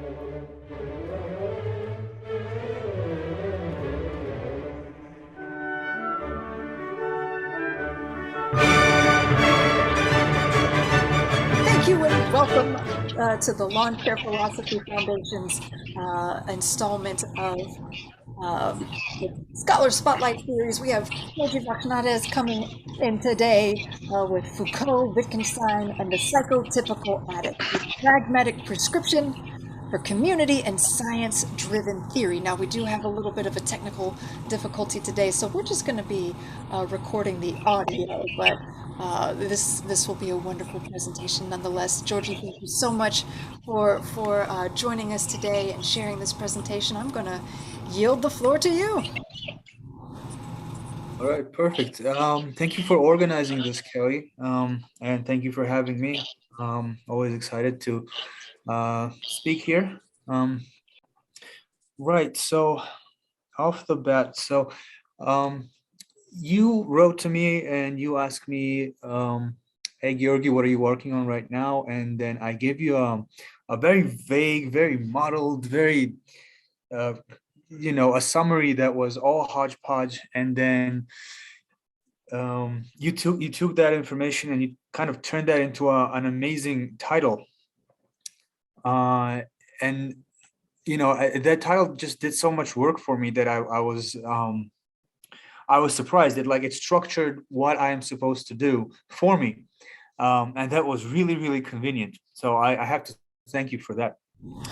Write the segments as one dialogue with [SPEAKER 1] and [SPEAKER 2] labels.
[SPEAKER 1] Thank you and welcome to the Lawn Care Philosophy Foundation's installment of the Scholar Spotlight series. We have Giorgi Vachnadze coming in today with Foucault, Wittgenstein, and the Psycho-Typical Addict, a pragmatic prescription for community and science-driven theory. Now, we do have a little bit of a technical difficulty today, so we're just going to be recording the audio, but this will be a wonderful presentation nonetheless. Giorgi, thank you so much for joining us today and sharing this presentation. I'm going to yield the floor to you.
[SPEAKER 2] All right, perfect. Thank you for organizing this, Kelly, and thank you for having me. Always excited to speak here. Right, so off the bat, so you wrote to me and you asked me, hey, Giorgi, what are you working on right now? And then I gave you a very vague, very muddled, very, a summary that was all hodgepodge. And then you took that information and you kind of turned that into an amazing title. And that title just did so much work for me that I was surprised that it structured what I am supposed to do for me. And that was really, really convenient. So I have to thank you for that.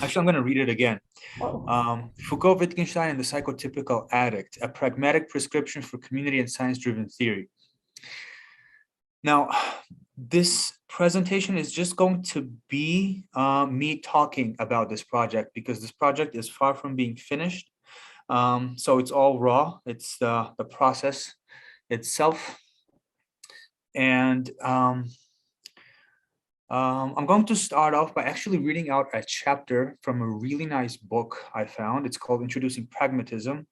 [SPEAKER 2] Actually, I'm going to read it again. Foucault, Wittgenstein, and the Psycho-Typical Addict, a pragmatic prescription for community and science-driven theory. Now, this presentation is just going to be me talking about this project because this project is far from being finished. So it's all raw. It's the process itself. And I'm going to start off by actually reading out a chapter from a really nice book I found. It's called Introducing Pragmatism,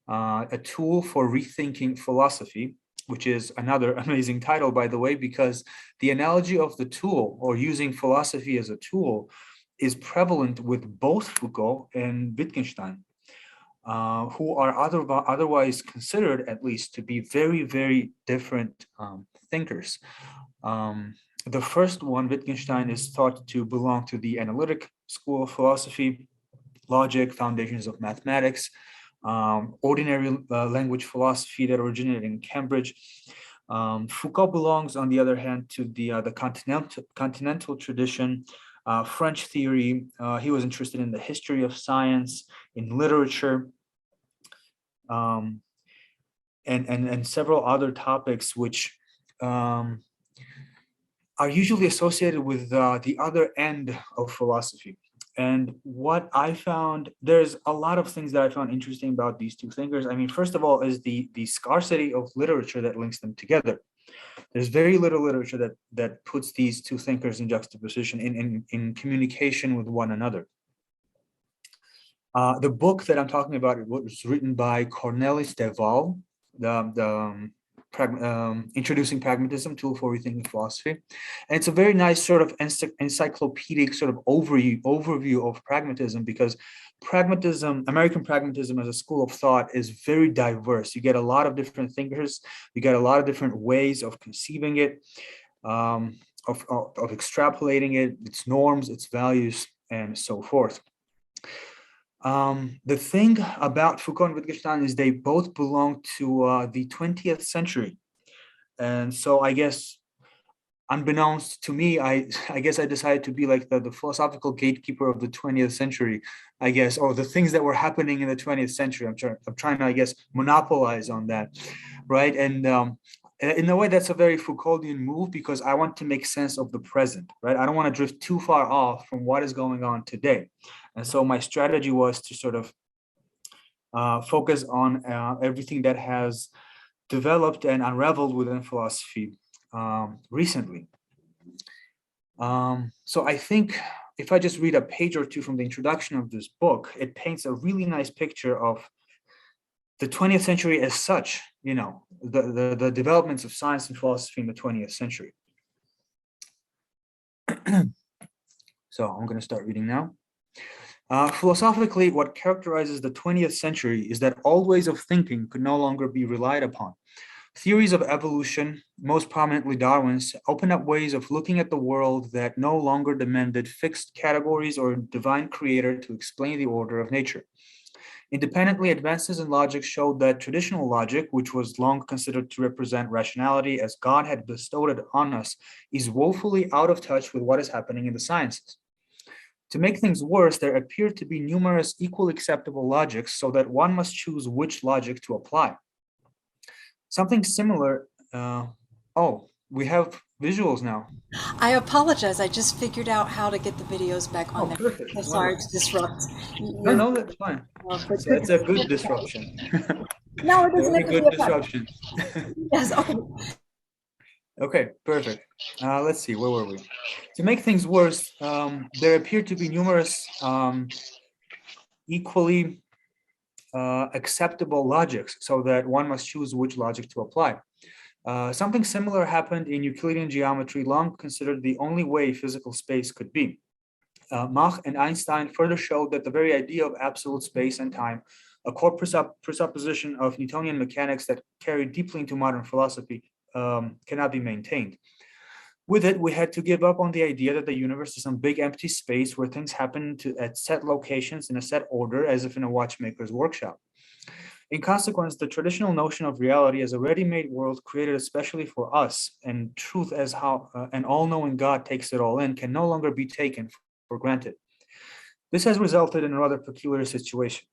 [SPEAKER 2] a tool for rethinking philosophy, which is another amazing title, by the way, because the analogy of the tool or using philosophy as a tool is prevalent with both Foucault and Wittgenstein, who are otherwise considered, at least, to be very, very different thinkers. The first one, Wittgenstein, is thought to belong to the analytic school of philosophy, logic, foundations of mathematics, ordinary language philosophy that originated in Cambridge. Foucault belongs, on the other hand, to the continental tradition, French theory. He was interested in the history of science, in literature, and several other topics which are usually associated with the other end of philosophy. And what I found, there's a lot of things that I found interesting about these two thinkers. I mean, first of all, is the scarcity of literature that links them together. There's very little literature that puts these two thinkers in juxtaposition, in communication with one another. The book that I'm talking about was written by Cornelis de Waal, Introducing Pragmatism, Tool for Rethinking Philosophy. And it's a very nice sort of encyclopedic sort of overview of pragmatism, because American pragmatism as a school of thought is very diverse. You get a lot of different thinkers, you get a lot of different ways of conceiving it, of extrapolating it, its norms, its values, and so forth. The thing about Foucault and Wittgenstein is they both belong to the 20th century. And so I guess, unbeknownst to me, I guess I decided to be like the philosophical gatekeeper of the 20th century, I guess, or the things that were happening in the 20th century. I'm trying to, I guess, monopolize on that, right? And in a way, that's a very Foucauldian move, because I want to make sense of the present, right? I don't want to drift too far off from what is going on today. And so my strategy was to sort of focus on everything that has developed and unraveled within philosophy recently. So I think if I just read a page or two from the introduction of this book, it paints a really nice picture of the 20th century as such, the developments of science and philosophy in the 20th century. So I'm going to start reading now. Philosophically, what characterizes the 20th century is that old ways of thinking could no longer be relied upon. Theories of evolution, most prominently Darwin's, opened up ways of looking at the world that no longer demanded fixed categories or divine creator to explain the order of nature. Independently, advances in logic showed that traditional logic, which was long considered to represent rationality as God had bestowed it on us, is woefully out of touch with what is happening in the sciences. To make things worse, there appeared to be numerous equally acceptable logics so that one must choose which logic to apply. Something similar, oh, we have visuals now.
[SPEAKER 1] I apologize. I just figured out how to get the videos back on
[SPEAKER 2] Oh,
[SPEAKER 1] there.
[SPEAKER 2] perfect.
[SPEAKER 1] I'm sorry to
[SPEAKER 2] Wonderful.
[SPEAKER 1] disrupt
[SPEAKER 2] No,
[SPEAKER 1] your
[SPEAKER 2] no, that's fine.
[SPEAKER 1] but
[SPEAKER 2] So it's a good disruption.
[SPEAKER 1] no, it doesn't
[SPEAKER 2] Very
[SPEAKER 1] have to be
[SPEAKER 2] good
[SPEAKER 1] a bad.
[SPEAKER 2] disruption.
[SPEAKER 1] Yes. Okay.
[SPEAKER 2] Okay, perfect. Let's see, where were we? To make things worse, there appeared to be numerous equally acceptable logics so that one must choose which logic to apply. Something similar happened in Euclidean geometry, long considered the only way physical space could be. Mach and Einstein further showed that the very idea of absolute space and time, a core presupposition of Newtonian mechanics that carried deeply into modern philosophy, cannot be maintained. With it, we had to give up on the idea that the universe is some big empty space where things happen at set locations in a set order, as if in a watchmaker's workshop. In consequence, the traditional notion of reality as a ready-made world created especially for us, and truth as how an all-knowing God takes it all in, can no longer be taken for granted. This has resulted in a rather peculiar situation.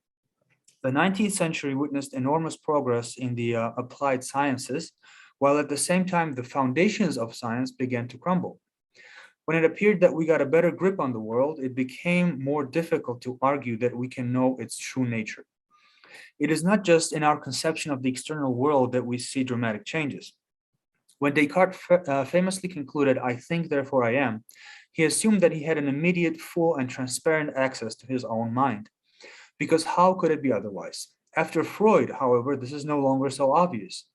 [SPEAKER 2] The 19th century witnessed enormous progress in the applied sciences, while at the same time the foundations of science began to crumble. When it appeared that we got a better grip on the world, it became more difficult to argue that we can know its true nature. It is not just in our conception of the external world that we see dramatic changes. When Descartes famously concluded, "I think, therefore I am," he assumed that he had an immediate, full, and transparent access to his own mind. Because how could it be otherwise? After Freud, however, this is no longer so obvious.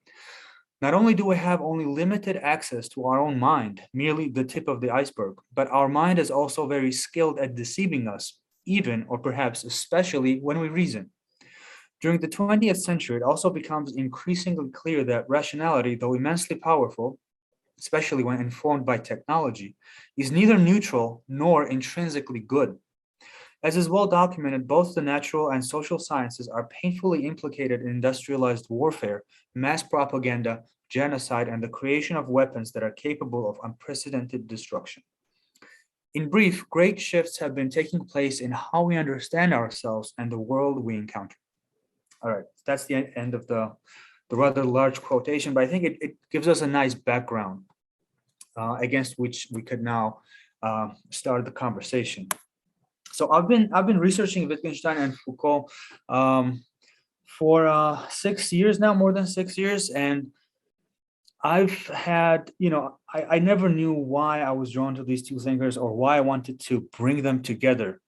[SPEAKER 2] Not only do we have only limited access to our own mind, merely the tip of the iceberg, but our mind is also very skilled at deceiving us, even or perhaps especially when we reason. During the 20th century, it also becomes increasingly clear that rationality, though immensely powerful, especially when informed by technology, is neither neutral nor intrinsically good. As is well documented, both the natural and social sciences are painfully implicated in industrialized warfare, mass propaganda, genocide, and the creation of weapons that are capable of unprecedented destruction. In brief, great shifts have been taking place in how we understand ourselves and the world we encounter. All right, that's the end of the rather large quotation, but I think it gives us a nice background against which we could now start the conversation. So I've been researching Wittgenstein and Foucault for 6 years now, more than 6 years, and I've had, I never knew why I was drawn to these two thinkers or why I wanted to bring them together.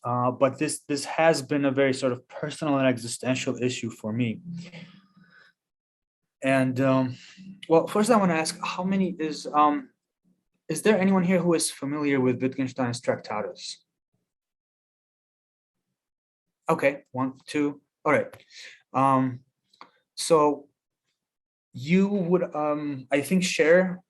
[SPEAKER 2] But this has been a very sort of personal and existential issue for me. And well, first I want to ask, how many is there anyone here who is familiar with Wittgenstein's Tractatus? Okay, 1, 2, all right. So you would, I think, share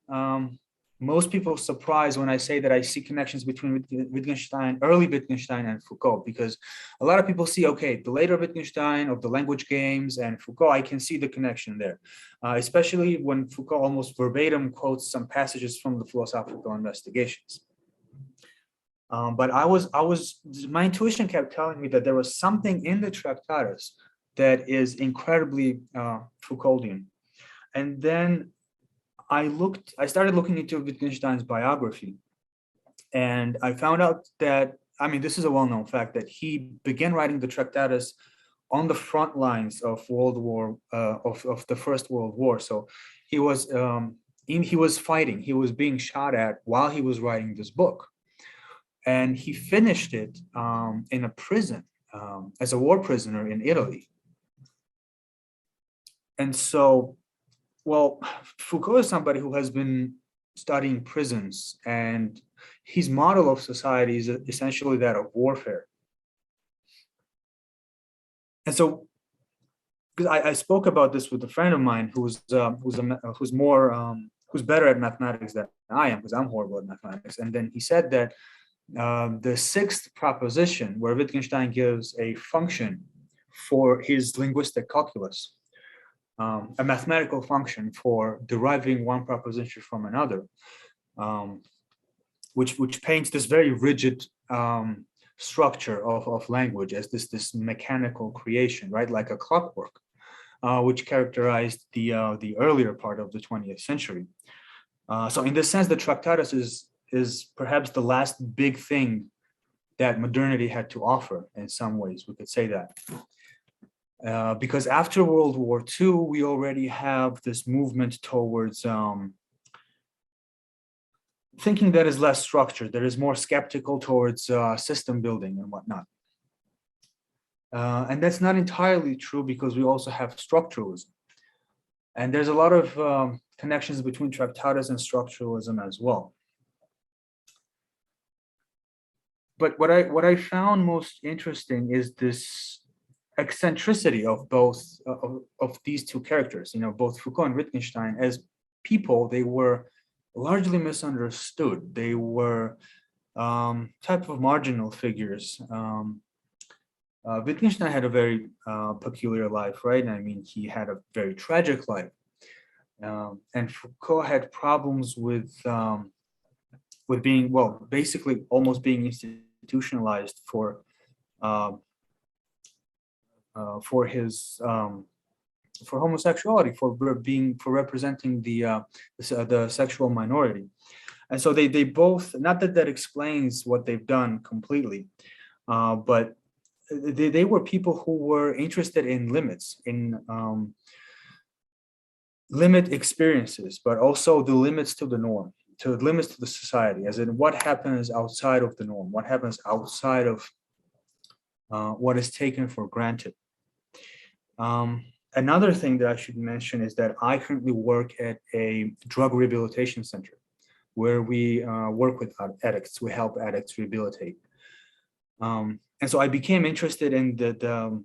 [SPEAKER 2] most people's surprise when I say that I see connections between Wittgenstein, early Wittgenstein and Foucault, because a lot of people see, okay, the later Wittgenstein of the language games and Foucault, I can see the connection there, especially when Foucault almost verbatim quotes some passages from the philosophical investigations. But my intuition kept telling me that there was something in the Tractatus that is incredibly Foucauldian. And then I started looking into Wittgenstein's biography, and I found out that, I mean, this is a well-known fact, that he began writing the Tractatus on the front lines of of the First World War. So he was fighting, he was being shot at while he was writing this book. And he finished it in a prison as a war prisoner in Italy. And so, well, Foucault is somebody who has been studying prisons, and his model of society is essentially that of warfare. And so, because I spoke about this with a friend of mine who's better at mathematics than I am, because I'm horrible at mathematics. And then he said that the sixth proposition, where Wittgenstein gives a function for his linguistic calculus, a mathematical function for deriving one proposition from another, which paints this very rigid structure of language as this mechanical creation, right, like a clockwork, which characterized the earlier part of the 20th century. So in this sense, the Tractatus is perhaps the last big thing that modernity had to offer. In some ways, we could say that. Because after World War II, we already have this movement towards thinking that is less structured, that is more skeptical towards system building and whatnot. And that's not entirely true, because we also have structuralism. And there's a lot of connections between Tractatus and structuralism as well. But what I found most interesting is this eccentricity of both of these two characters. Both Foucault and Wittgenstein, as people, they were largely misunderstood. They were type of marginal figures. Wittgenstein had a very peculiar life, right? I mean, he had a very tragic life. And Foucault had problems with being, well, basically almost being institutionalized for his for homosexuality, for representing the sexual minority. And so they both, not that explains what they've done completely, but they were people who were interested in limits, in limit experiences, but also the limits to the norm, to the limits to the society, as in what happens outside of the norm, what happens outside of what is taken for granted. Another thing that I should mention is that I currently work at a drug rehabilitation center where we work with addicts. We help addicts rehabilitate. And so I became interested in the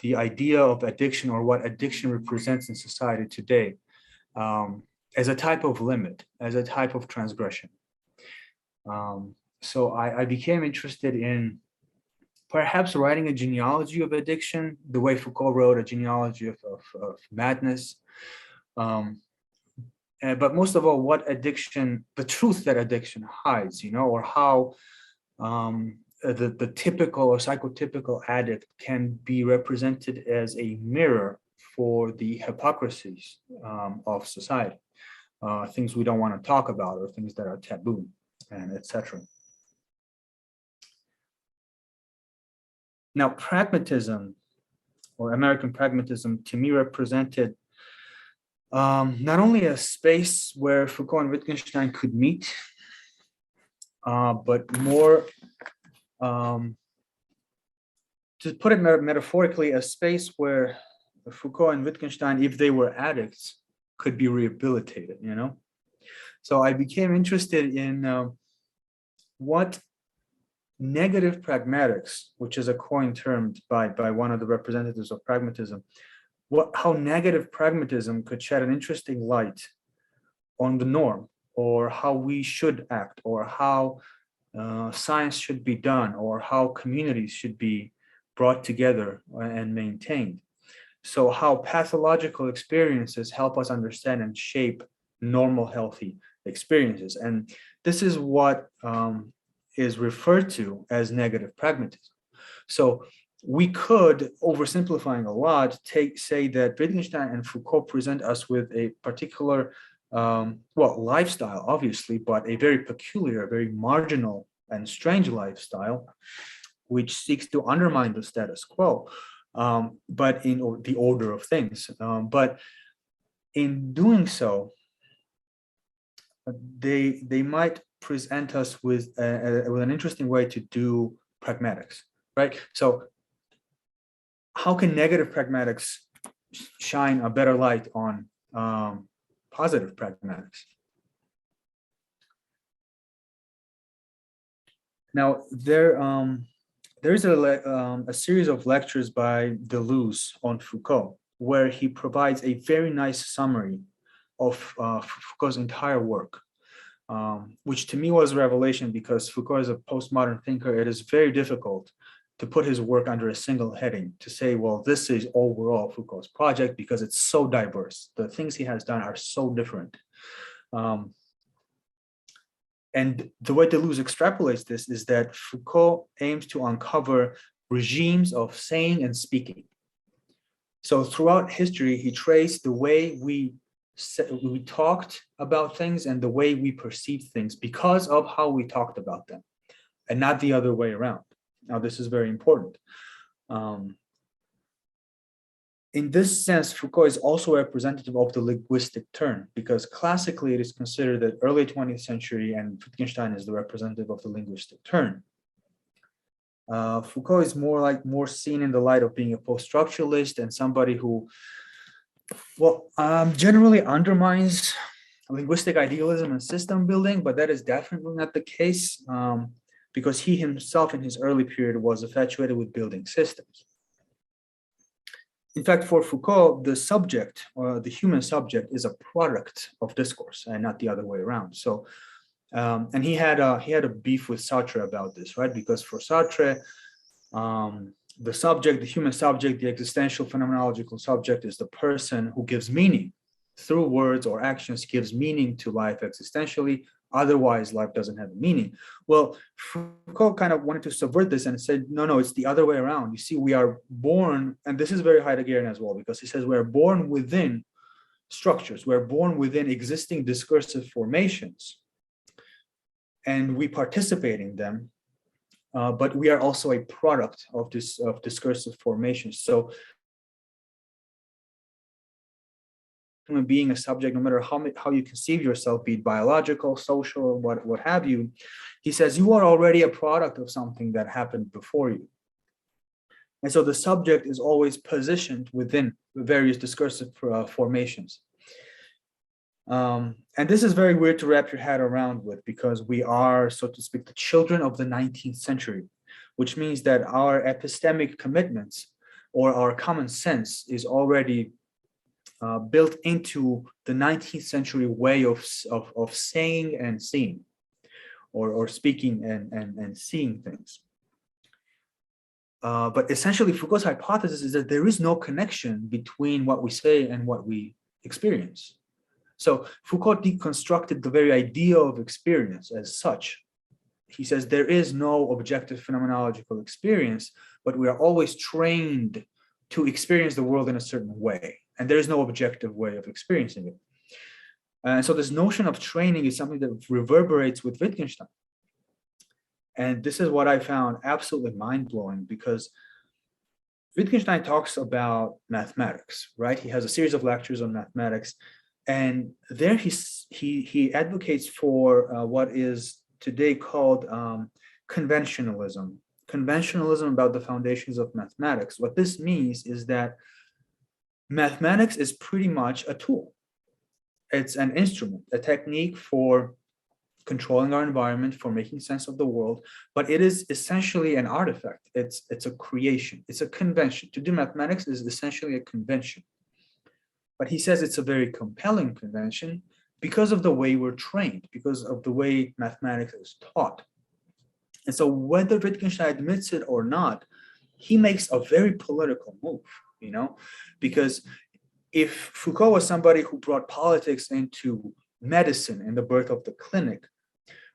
[SPEAKER 2] idea of addiction, or what addiction represents in society today, as a type of limit, as a type of transgression. So I became interested in perhaps writing a genealogy of addiction, the way Foucault wrote a genealogy of madness. But most of all, what addiction, the truth that addiction hides, or how the typical or psychotypical addict can be represented as a mirror for the hypocrisies of society, things we don't want to talk about, or things that are taboo, and etc. Now, pragmatism, or American pragmatism, to me represented not only a space where Foucault and Wittgenstein could meet, but more, to put it metaphorically, a space where Foucault and Wittgenstein, if they were addicts, could be rehabilitated, So I became interested in what negative pragmatics, which is a coined term by one of the representatives of pragmatism, how negative pragmatism could shed an interesting light on the norm, or how we should act, or how science should be done, or how communities should be brought together and maintained. So how pathological experiences help us understand and shape normal, healthy experiences. And this is what is referred to as negative pragmatism. So we could, oversimplifying a lot, say that Wittgenstein and Foucault present us with a particular, lifestyle, obviously, but a very peculiar, very marginal and strange lifestyle, which seeks to undermine the status quo, but in the order of things. But in doing so, they might present us with an interesting way to do pragmatics, right? So how can negative pragmatics shine a better light on positive pragmatics? Now, there is a series of lectures by Deleuze on Foucault, where he provides a very nice summary of Foucault's entire work, which to me was a revelation because Foucault is a postmodern thinker. It is very difficult to put his work under a single heading, to say, well, this is overall Foucault's project because it's so diverse. The things he has done are so different. And the way Deleuze extrapolates this is that Foucault aims to uncover regimes of saying and speaking. So throughout history, he traced the way we talked about things and the way we perceived things because of how we talked about them, and not the other way around. Now, this is very important. In this sense, Foucault is also representative of the linguistic turn, because classically it is considered that early 20th century and Wittgenstein is the representative of the linguistic turn. Foucault is more seen in the light of being a post-structuralist and somebody who, generally undermines linguistic idealism and system building, but that is definitely not the case because he himself in his early period was infatuated with building systems. In fact, for Foucault, the subject or the human subject is a product of discourse and not the other way around. So, and he had a beef with Sartre about this, right? Because for Sartre, the subject, the human subject, the existential phenomenological subject is the person who gives meaning through words or actions, gives meaning to life existentially. Otherwise, life doesn't have meaning. Well, Foucault kind of wanted to subvert this and said, no, it's the other way around. You see, we are born, and this is very Heideggerian as well, because he says we are born within structures. We're born within existing discursive formations, and we participate in them. But we are also a product of discursive formations. So being a subject, no matter how you conceive yourself, be it biological, social, or what have you, he says you are already a product of something that happened before you. And so the subject is always positioned within various discursive formations. And this is very weird to wrap your head around with, because we are, so to speak, the children of the 19th century, which means that our epistemic commitments or our common sense is already built into the 19th century way of saying and seeing, or speaking and seeing things. But essentially, Foucault's hypothesis is that there is no connection between what we say and what we experience. So Foucault deconstructed the very idea of experience as such. He says there is no objective phenomenological experience, but we are always trained to experience the world in a certain way. And there is no objective way of experiencing it. And so this notion of training is something that reverberates with Wittgenstein. And this is what I found absolutely mind-blowing, because Wittgenstein talks about mathematics, right? He has a series of lectures on mathematics. And there he advocates for what is today called conventionalism about the foundations of mathematics. What this means is that mathematics is pretty much a tool. It's an instrument, a technique for controlling our environment, for making sense of the world, but it is essentially an artifact. It's a creation, it's a convention. To do mathematics is essentially a convention. But he says it's a very compelling convention because of the way we're trained, because of the way mathematics is taught. And so whether Wittgenstein admits it or not, he makes a very political move, because if Foucault was somebody who brought politics into medicine and the birth of the clinic,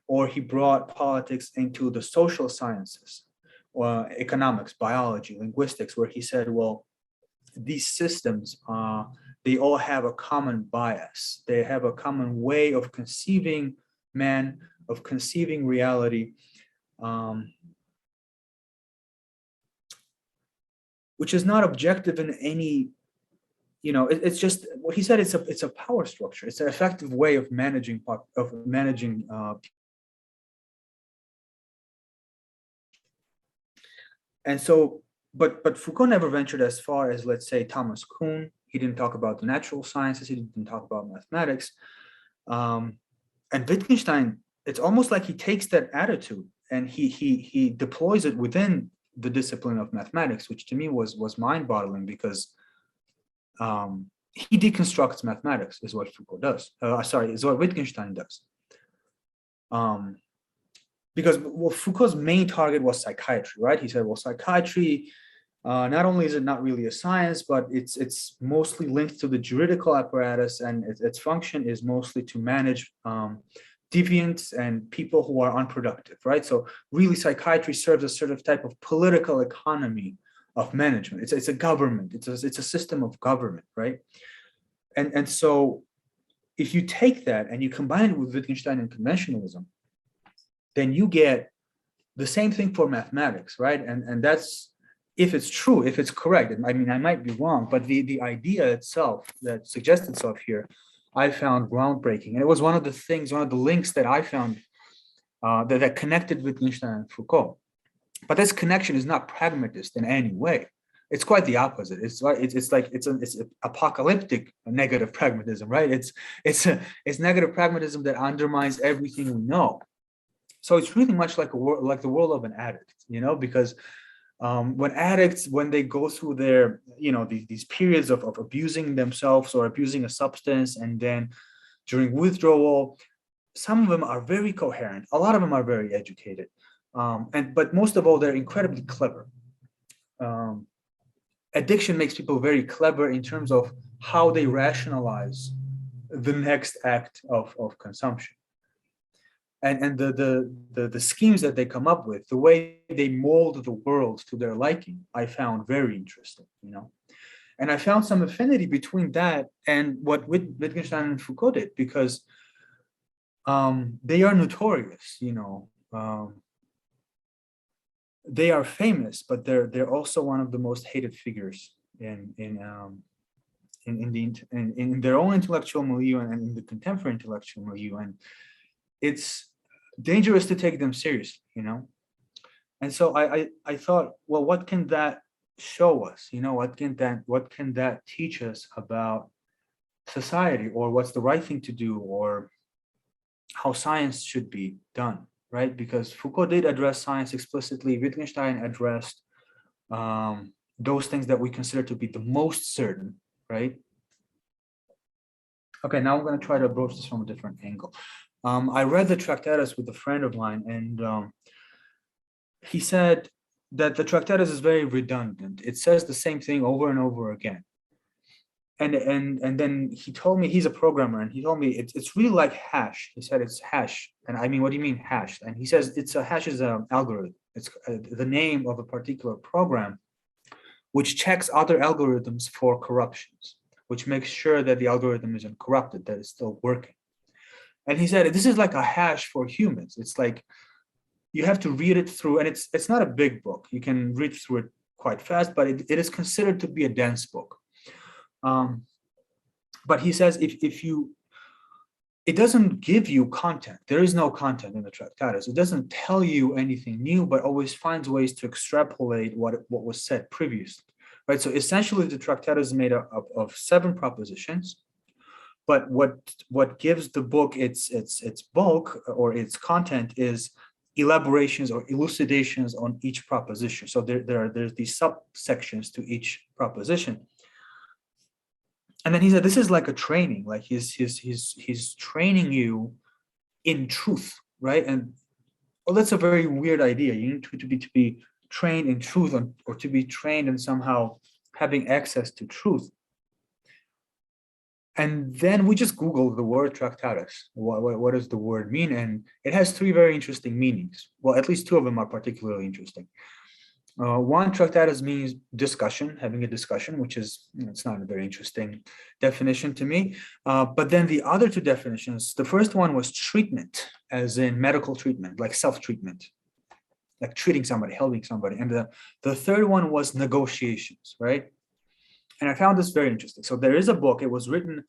[SPEAKER 2] or he brought politics into the social sciences, or economics, biology, linguistics, where he said, well, these systems, they all have a common bias. They have a common way of conceiving man, of conceiving reality, which is not objective in any, it's just what he said. It's a power structure. It's an effective way of managing and so, but Foucault never ventured as far as, let's say, Thomas Kuhn. He didn't talk about the natural sciences. He didn't talk about mathematics. And Wittgenstein, it's almost like he takes that attitude and he deploys it within the discipline of mathematics, which to me was mind-boggling because he deconstructs mathematics, is what Foucault does. Is what Wittgenstein does. Because Foucault's main target was psychiatry, right? He said, well, psychiatry, not only is it not really a science, but it's mostly linked to the juridical apparatus, and its function is mostly to manage deviants and people who are unproductive, right? So really psychiatry serves a sort of type of political economy of management. It's a government, it's a system of government, right? And so if you take that and you combine it with Wittgenstein and conventionalism, then you get the same thing for mathematics, right? And that's, if it's true, if it's correct. I mean, I might be wrong, but the idea itself that suggests itself here, I found groundbreaking. And it was one of the things, one of the links that I found that connected Wittgenstein and Foucault. But this connection is not pragmatist in any way. It's quite the opposite. It's apocalyptic negative pragmatism, right? It's negative pragmatism that undermines everything we know. So it's really much like the world of an addict, you know, because when addicts, when they go through their, you know, these periods of abusing themselves or abusing a substance, and then during withdrawal, some of them are very coherent. A lot of them are very educated. But most of all, they're incredibly clever. Addiction makes people very clever in terms of how they rationalize the next act of consumption. And the schemes that they come up with, the way they mold the world to their liking, I found very interesting, you know. And I found some affinity between that and what Wittgenstein and Foucault did, because they are notorious, you know. They are famous, but they're also one of the most hated figures in their own intellectual milieu and in the contemporary intellectual milieu, and it's dangerous to take them seriously, you know. And so I thought, well, what can that show us? You know, what can that teach us about society, or what's the right thing to do, or how science should be done? Right? Because Foucault did address science explicitly. Wittgenstein addressed those things that we consider to be the most certain, right? Okay, now I'm going to try to approach this from a different angle. I read the Tractatus with a friend of mine, and he said that the Tractatus is very redundant. It says the same thing over and over again. And then he told me, he's a programmer, and he told me it's really like hash. He said it's hash, and I mean, what do you mean hash? And he says hash is an algorithm. It's the name of a particular program, which checks other algorithms for corruptions, which makes sure that the algorithm isn't corrupted, that it's still working. And he said this is like a hash for humans. It's like you have to read it through, and it's not a big book. You can read through it quite fast, but it is considered to be a dense book. But he says it doesn't give you content. There is no content in the Tractatus. It doesn't tell you anything new, but always finds ways to extrapolate what was said previously, right? So essentially, the Tractatus is made up of 7 propositions, but what gives the book its bulk or its content is elaborations or elucidations on each proposition. So there's these subsections to each proposition. And then he said, this is like a training, like he's training you in truth, right? And well, that's a very weird idea. You need to be trained in truth, or to be trained in somehow having access to truth. And then we just Googled the word Tractatus. What does the word mean? And it has 3 very interesting meanings. Well, at least 2 of them are particularly interesting. One, Tractatus means discussion, having a discussion, which is, it's not a very interesting definition to me. But then the other 2 definitions, the first one was treatment, as in medical treatment, like self-treatment, like treating somebody, helping somebody. And the third one was negotiations, right? And I found this very interesting. So there is a book, it was written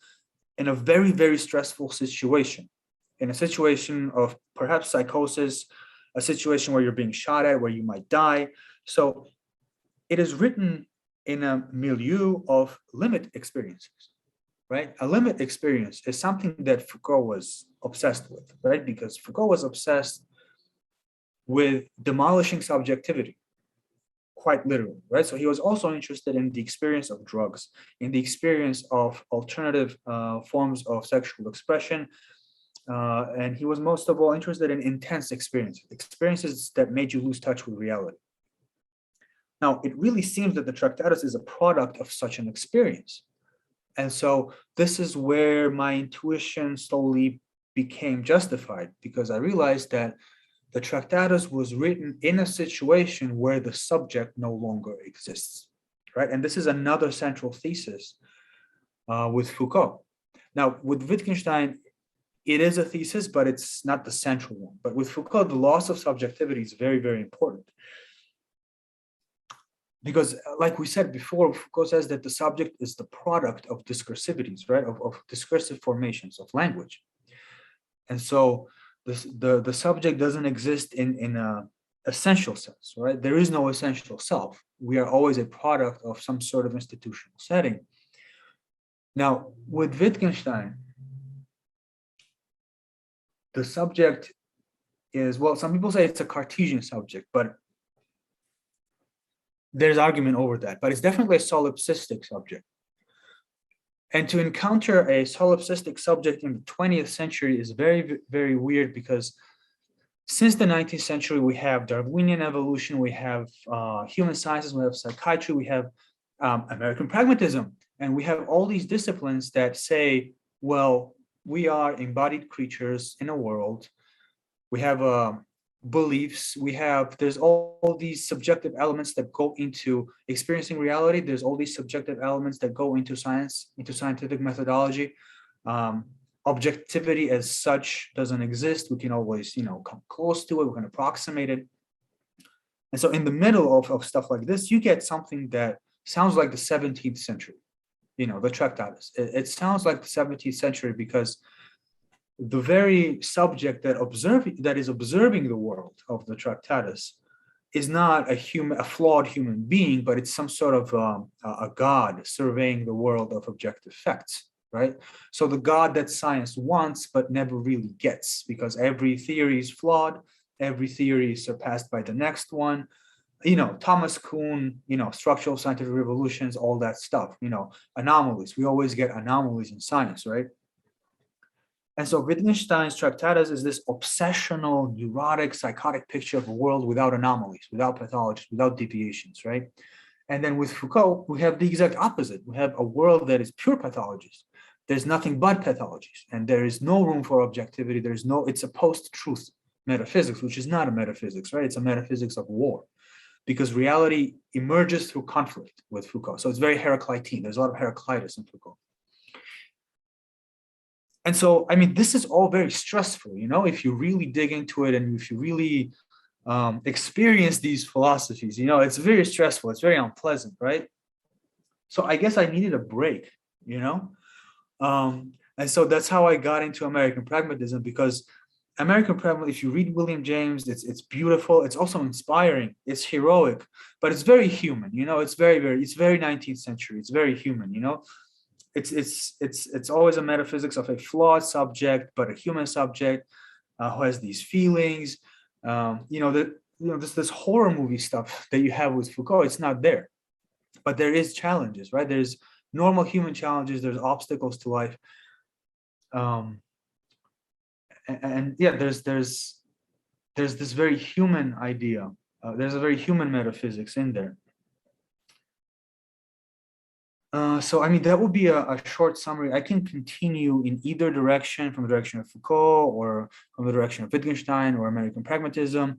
[SPEAKER 2] in a very, very stressful situation, in a situation of perhaps psychosis, a situation where you're being shot at, where you might die. So it is written in a milieu of limit experiences, right? A limit experience is something that Foucault was obsessed with, right? Because Foucault was obsessed with demolishing subjectivity. quite literally, right? So he was also interested in the experience of drugs, in the experience of alternative forms of sexual expression, and he was most of all interested in intense experiences that made you lose touch with reality. Now, it really seems that the Tractatus is a product of such an experience. And so this is where my intuition slowly became justified, because I realized that the Tractatus was written in a situation where the subject no longer exists, right? And this is another central thesis with Foucault. Now, with Wittgenstein, it is a thesis, but it's not the central one. But with Foucault, the loss of subjectivity is very, very important. Because like we said before, Foucault says that the subject is the product of discursivities, right? Of discursive formations of language. And so the subject doesn't exist in a essential sense, right? There is no essential self. We are always a product of some sort of institutional setting. Now, with Wittgenstein, the subject is, well, some people say it's a Cartesian subject, but there's argument over that, but it's definitely a solipsistic subject. And to encounter a solipsistic subject in the 20th century is very, very weird, because since the 19th century, we have Darwinian evolution, we have human sciences, we have psychiatry, we have American pragmatism, and we have all these disciplines that say, well, we are embodied creatures in a world. We have beliefs, there's all these subjective elements that go into experiencing reality. There's all these subjective elements that go into science, into scientific methodology. Objectivity as such doesn't exist. We can always, come close to it. We can approximate it. And so in the middle of stuff like this, you get something that sounds like the 17th century, the Tractatus. It sounds like the 17th century because the very subject that is observing the world of the Tractatus is not a flawed human being, but it's some sort of a god surveying the world of objective facts, right? So the god that science wants but never really gets, because every theory is flawed, every theory is surpassed by the next one. Thomas Kuhn, structural scientific revolutions, all that stuff, anomalies. We always get anomalies in science, right? And so Wittgenstein's Tractatus is this obsessional, neurotic, psychotic picture of a world without anomalies, without pathologies, without deviations, right? And then with Foucault, we have the exact opposite. We have a world that is pure pathologies. There's nothing but pathologies, and there is no room for objectivity. It's a post-truth metaphysics, which is not a metaphysics, right? It's a metaphysics of war, because reality emerges through conflict with Foucault. So it's very Heraclitean. There's a lot of Heraclitus in Foucault. And so, this is all very stressful, if you really dig into it and if you really experience these philosophies, it's very stressful. It's very unpleasant, right? So I guess I needed a break, and so that's how I got into American pragmatism, because American pragmatism, if you read William James, it's beautiful. It's also inspiring. It's heroic, but it's very human, it's very 19th century. It's very human, It's always a metaphysics of a flawed subject, but a human subject who has these feelings. This horror movie stuff that you have with Foucault, it's not there. But there is challenges, right? There's normal human challenges. There's obstacles to life. There's this very human idea. There's a very human metaphysics in there. So that would be a short summary. I can continue in either direction, from the direction of Foucault or from the direction of Wittgenstein or American pragmatism.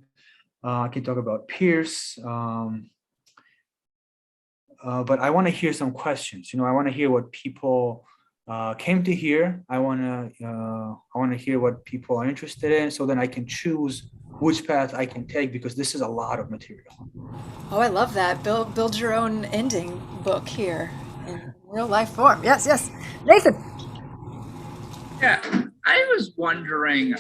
[SPEAKER 2] I can talk about Peirce, but I want to hear some questions. I want to hear what people came to hear. I want to hear what people are interested in, so then I can choose which path I can take, because this is a lot of material.
[SPEAKER 1] Oh, I love that. Build your own ending book here in real life form. Yes, Nathan.
[SPEAKER 3] Yeah, I was wondering,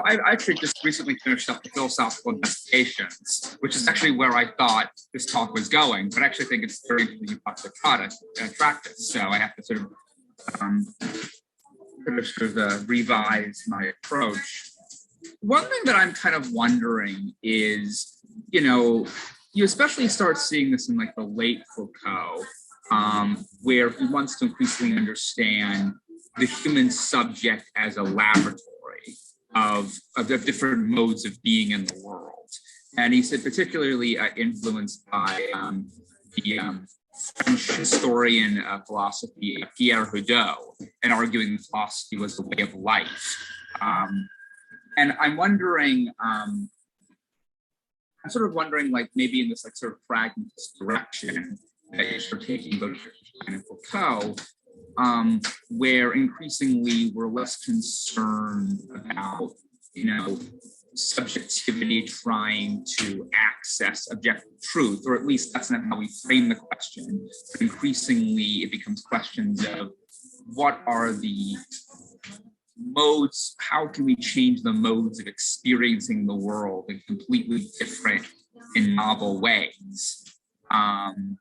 [SPEAKER 3] I actually just recently finished up the philosophical investigations, which is actually where I thought this talk was going, but I actually think it's very interesting about the Tractatus. So I have to sort of revise my approach. One thing that I'm kind of wondering is, you especially start seeing this in like the late Foucault, where he wants to increasingly understand the human subject as a laboratory of the different modes of being in the world. And he said particularly influenced by the French historian of philosophy, Pierre Hadot, and arguing that philosophy was the way of life. And I'm wondering, I'm sort of wondering, like maybe in this like sort of pragmatist direction that you're taking both and Foucault, where increasingly we're less concerned about, subjectivity trying to access objective truth, or at least that's not how we frame the question. But increasingly, it becomes questions of what are the modes, how can we change the modes of experiencing the world in completely different and novel ways? And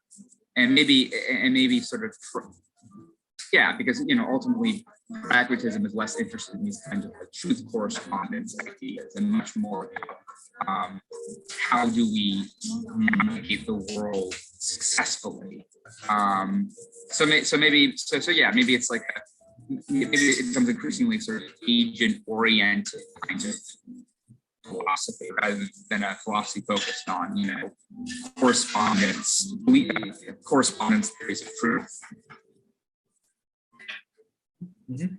[SPEAKER 3] maybe sort of, because ultimately pragmatism is less interested in these kinds of like truth correspondence ideas and much more about how do we navigate the world successfully. So maybe it's like maybe it becomes increasingly sort of agent-oriented kind of philosophy rather than a philosophy focused on correspondence theories of truth.
[SPEAKER 2] Mm-hmm.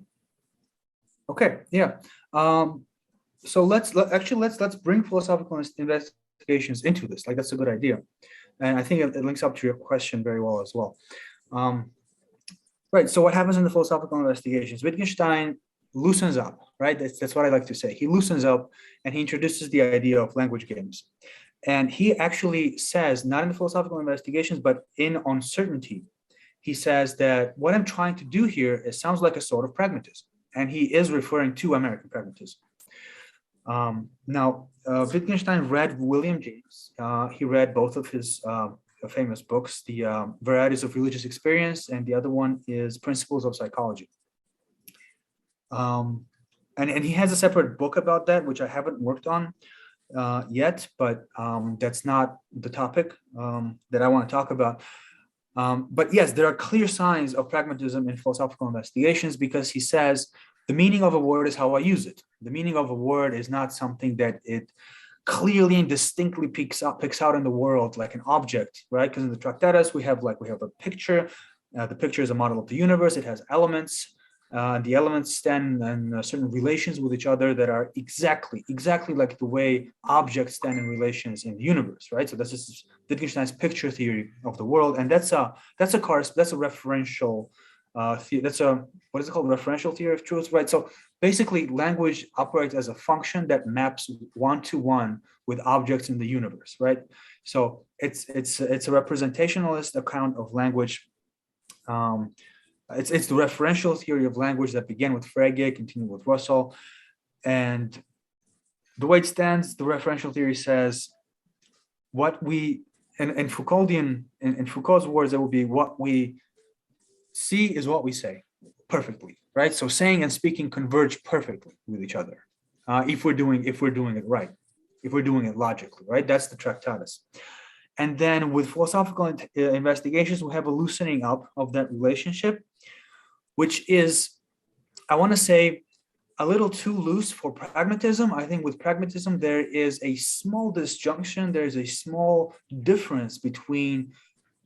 [SPEAKER 2] Okay, yeah. So let's bring philosophical investigations into this. Like that's a good idea, and I think it links up to your question very well as well. Right. So what happens in the philosophical investigations? Wittgenstein loosens up. Right. That's what I like to say. He loosens up and he introduces the idea of language games, and he actually says, not in the philosophical investigations, but in Uncertainty, he says that what I'm trying to do here sounds like a sort of pragmatism. And he is referring to American pragmatism. Wittgenstein read William James. He read both of his famous books, the Varieties of Religious Experience, and the other one is Principles of Psychology. And he has a separate book about that, which I haven't worked on yet, but that's not the topic that I want to talk about. But yes, there are clear signs of pragmatism in philosophical investigations because he says the meaning of a word is how I use it. The meaning of a word is not something that it clearly and distinctly picks out in the world like an object, right? Because in the Tractatus we have a picture. The picture is a model of the universe. It has elements. The elements stand in certain relations with each other that are exactly like the way objects stand in relations in the universe, right? So this is Wittgenstein's picture theory of the world, and that's a referential what is it called? Referential theory of truth, right? So basically, language operates as a function that maps one-to-one with objects in the universe, right? So it's a representationalist account of language. It's the referential theory of language that began with Frege, continued with Russell. And the way it stands, the referential theory says what we, in Foucault's words, it will be what we see is what we say perfectly, right? So saying and speaking converge perfectly with each other. If we're doing it right, if we're doing it logically, right? That's the Tractatus. And then with philosophical investigations, we have a loosening up of that relationship, which is, I want to say, a little too loose for pragmatism. I think with pragmatism, there is a small disjunction. There's a small difference between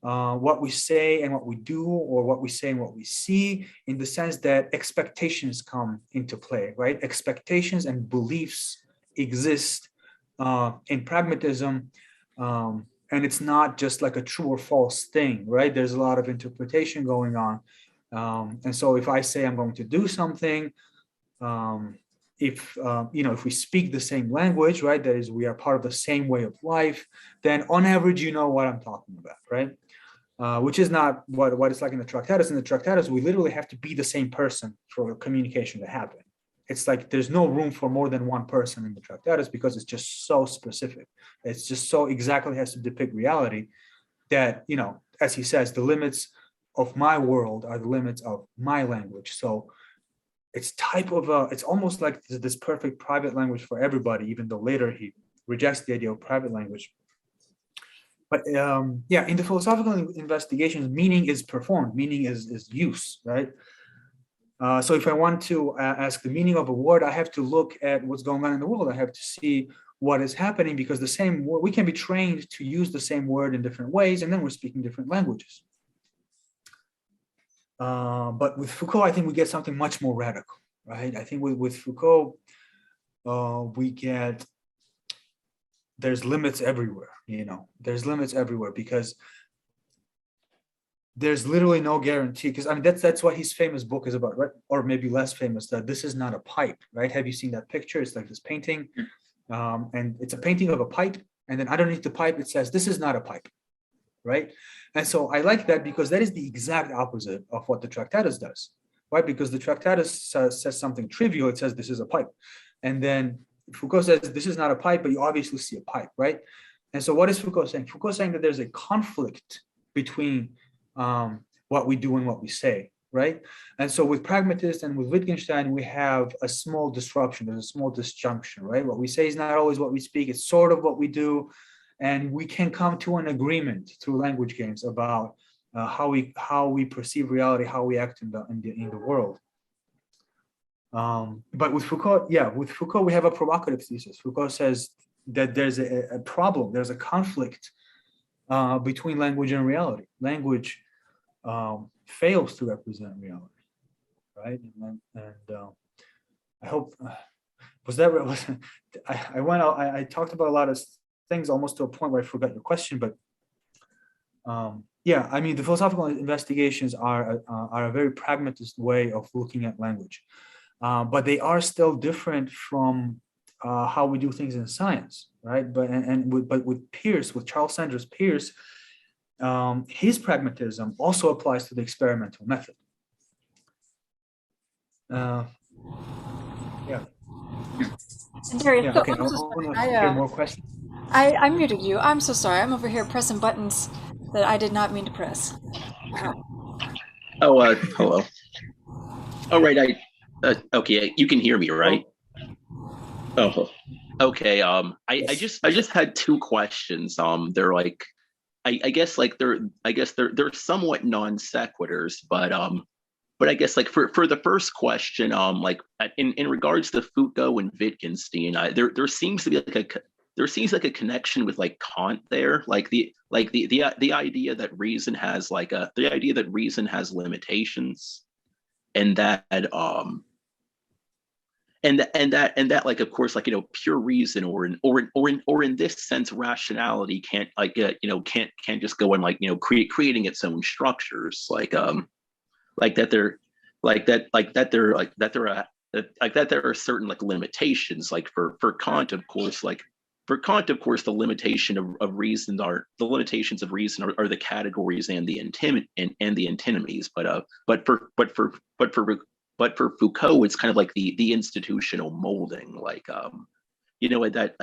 [SPEAKER 2] what we say and what we do, or what we say and what we see, in the sense that expectations come into play, right? Expectations and beliefs exist in pragmatism. And it's not just like a true or false thing, right? There's a lot of interpretation going on. And so if I say I'm going to do something, if we speak the same language, right, that is, we are part of the same way of life, then on average, you know what I'm talking about, right? Which is not what it's like in the Tractatus. In the Tractatus, we literally have to be the same person for communication to happen. It's like there's no room for more than one person in the Tractatus because it's just so specific. It's just so exactly has to depict reality that, as he says, the limits of my world are the limits of my language. So it's it's almost like this perfect private language for everybody, even though later he rejects the idea of private language. But yeah, in the philosophical investigations, meaning is performed, meaning is use, right? So if I want to ask the meaning of a word, I have to look at what's going on in the world. I have to see what is happening, because the same word, we can be trained to use the same word in different ways, and then we're speaking different languages. But with Foucault, I think we get something much more radical, right? I think with Foucault, we get, there's limits everywhere, there's limits everywhere, because there's literally no guarantee. Because I mean, that's what his famous book is about, right? Or maybe less famous, that This Is Not a Pipe, right? Have you seen that picture? It's like this painting, and it's a painting of a pipe, and then underneath the pipe it says, "This is not a pipe," right? And so I like that, because that is the exact opposite of what the Tractatus does, right? Because the Tractatus says something trivial. It says, "This is a pipe," and then Foucault says, "This is not a pipe," but you obviously see a pipe, right? And so what is Foucault saying? Foucault is saying that there's a conflict between what we do and what we say, right? And so with pragmatists and with Wittgenstein, we have a small disruption. There's a small disjunction, right? What we say is not always what we speak. It's sort of what we do. And we can come to an agreement through language games about how we perceive reality, how we act in the world. But with Foucault, we have a provocative thesis. Foucault says that there's a problem, there's a conflict between language and reality. Language fails to represent reality, right? And I hope I talked about a lot of things almost to a point where I forgot your question, but yeah, I mean, the philosophical investigations are a very pragmatist way of looking at language, but they are still different from how we do things in science, right? But with Peirce, with Charles Sanders Peirce, his pragmatism also applies to the experimental method. Yeah.
[SPEAKER 1] And Darius,
[SPEAKER 2] Yeah.
[SPEAKER 1] so
[SPEAKER 2] Okay.
[SPEAKER 1] I'm so sorry.
[SPEAKER 2] I hear more questions.
[SPEAKER 1] I muted you. I'm so sorry. I'm over here pressing buttons that I did not mean to press.
[SPEAKER 4] Oh, hello. All right. Okay. You can hear me, right? Oh, okay. I just had two questions. They're like, I guess they're somewhat non sequiturs, but I guess like for the first question, like in regards to Foucault and Wittgenstein, there seems to be like a connection with like Kant there, like the idea that reason has limitations, and that like, of course, like, pure reason or in this sense rationality can't can't just go and like creating its own structures, like that there are certain like limitations, like for Kant, of course, the limitations of reason are the categories and the antinomies, but for Foucault, it's kind of like the institutional molding, like that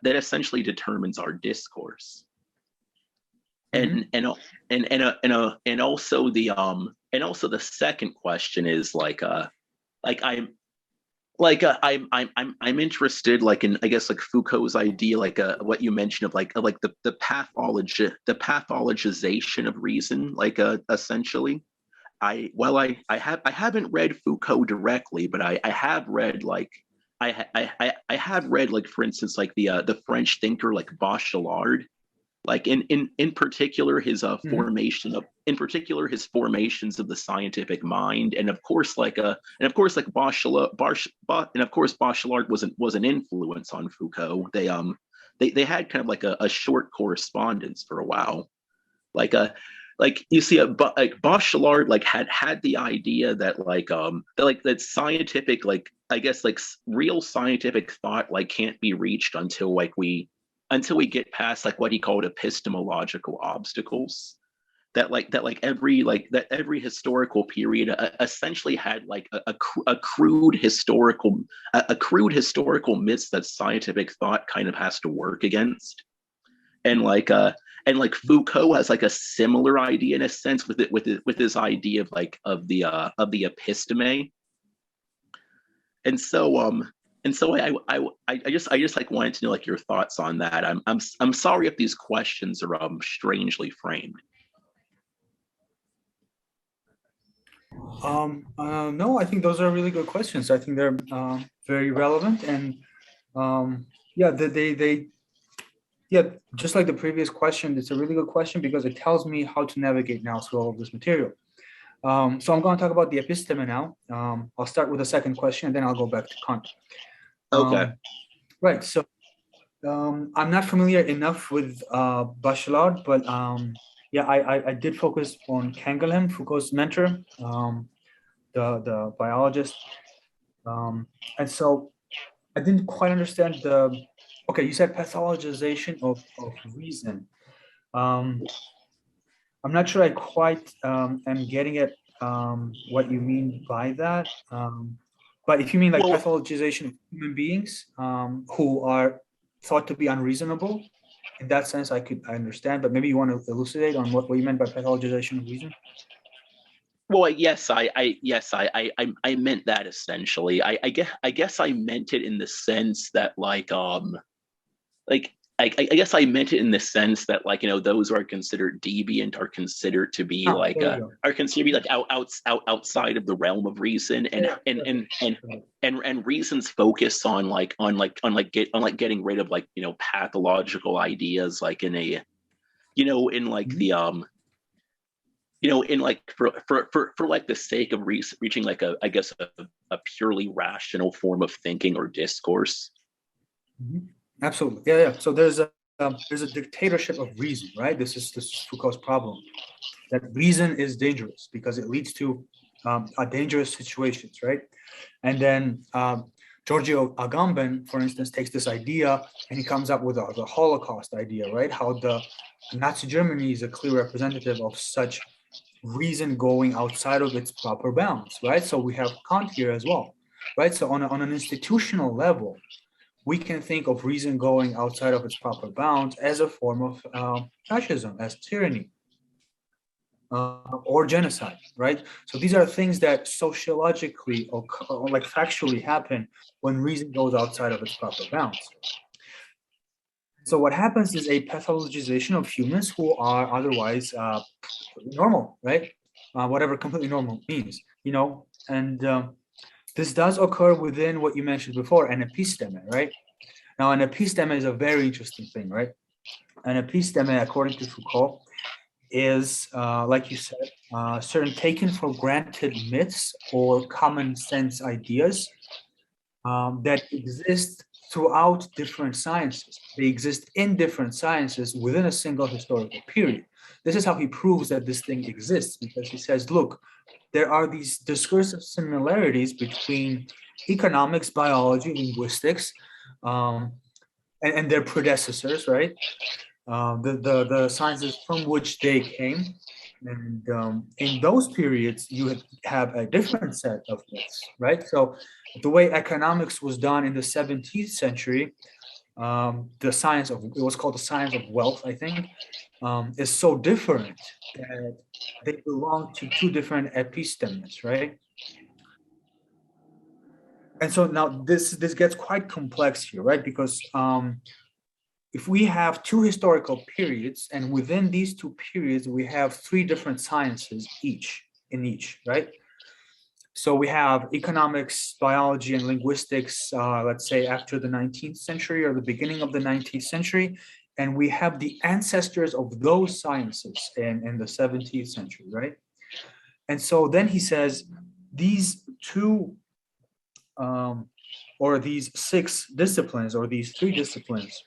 [SPEAKER 4] essentially determines our discourse. And also the second question is I'm interested, like, in, I guess, like Foucault's idea, like what you mentioned of like the pathologization of reason, like essentially. I haven't read Foucault directly, but I have read like I have read, like, for instance, like the French thinker like Bachelard, like in particular his formations of the scientific mind, and of course Bachelard was an influence on Foucault. They had kind of like a short correspondence for a while, like you see like Bachelard like had the idea that that scientific, like, I guess, like real scientific thought like can't be reached until we get past like what he called epistemological obstacles, that every historical period essentially had like a crude historical myths that scientific thought kind of has to work against. And Foucault has like a similar idea in a sense with his idea of the episteme. And so And so I just like wanted to know like your thoughts on that. I'm sorry if these questions are strangely framed.
[SPEAKER 2] No, I think those are really good questions. I think they're very relevant, and yeah, yeah, just like the previous question, it's a really good question because it tells me how to navigate now through all of this material. So I'm going to talk about the episteme now. I'll start with the second question, and then I'll go back to Kant.
[SPEAKER 4] Okay.
[SPEAKER 2] Right. So I'm not familiar enough with Bachelard, but yeah, I did focus on Canguilhem, Foucault's mentor, the biologist, and so I didn't quite understand the. Okay, you said pathologization of reason. I'm not sure I quite am getting at what you mean by that. But if you mean like pathologization of human beings who are thought to be unreasonable, in that sense, I understand. But maybe you want to elucidate on what you meant by pathologization of reason.
[SPEAKER 4] Well, yes, I meant that essentially. I guess I meant it in the sense that I guess I meant it in the sense that those who are considered deviant are considered to be are considered to be like outside of the realm of reason, and reason's focus on getting rid of pathological ideas in a in the in for the sake of reaching I guess a purely rational form of thinking or discourse.
[SPEAKER 2] Mm-hmm. Absolutely, yeah. So there's a dictatorship of reason, right? This is Foucault's problem, that reason is dangerous because it leads to dangerous situations, right? And then Giorgio Agamben, for instance, takes this idea and he comes up with the Holocaust idea, right? How the Nazi Germany is a clear representative of such reason going outside of its proper bounds, right? So we have Kant here as well, right? So on an institutional level, we can think of reason going outside of its proper bounds as a form of fascism, as tyranny, or genocide, right? So these are things that sociologically or factually happen when reason goes outside of its proper bounds. So what happens is a pathologization of humans who are otherwise normal, right? Whatever completely normal means, and this does occur within what you mentioned before, an episteme, right? Now, an episteme is a very interesting thing, right? An episteme, according to Foucault, is, like you said, certain taken for granted myths or common sense ideas that exist throughout different sciences. They exist in different sciences within a single historical period. This is how he proves that this thing exists, because he says, look, there are these discursive similarities between economics, biology, linguistics, and their predecessors, right? The sciences from which they came. And in those periods, you have a different set of myths, right? So the way economics was done in the 17th century, it was called the science of wealth, I think, is so different that they belong to two different epistemes, right? And so now this gets quite complex here, right? Because if we have two historical periods, and within these two periods, we have three different sciences in each, right? So we have economics, biology, and linguistics, let's say after the 19th century or the beginning of the 19th century, and we have the ancestors of those sciences in the 17th century, right? And so then he says, these two or these six disciplines or these three disciplines,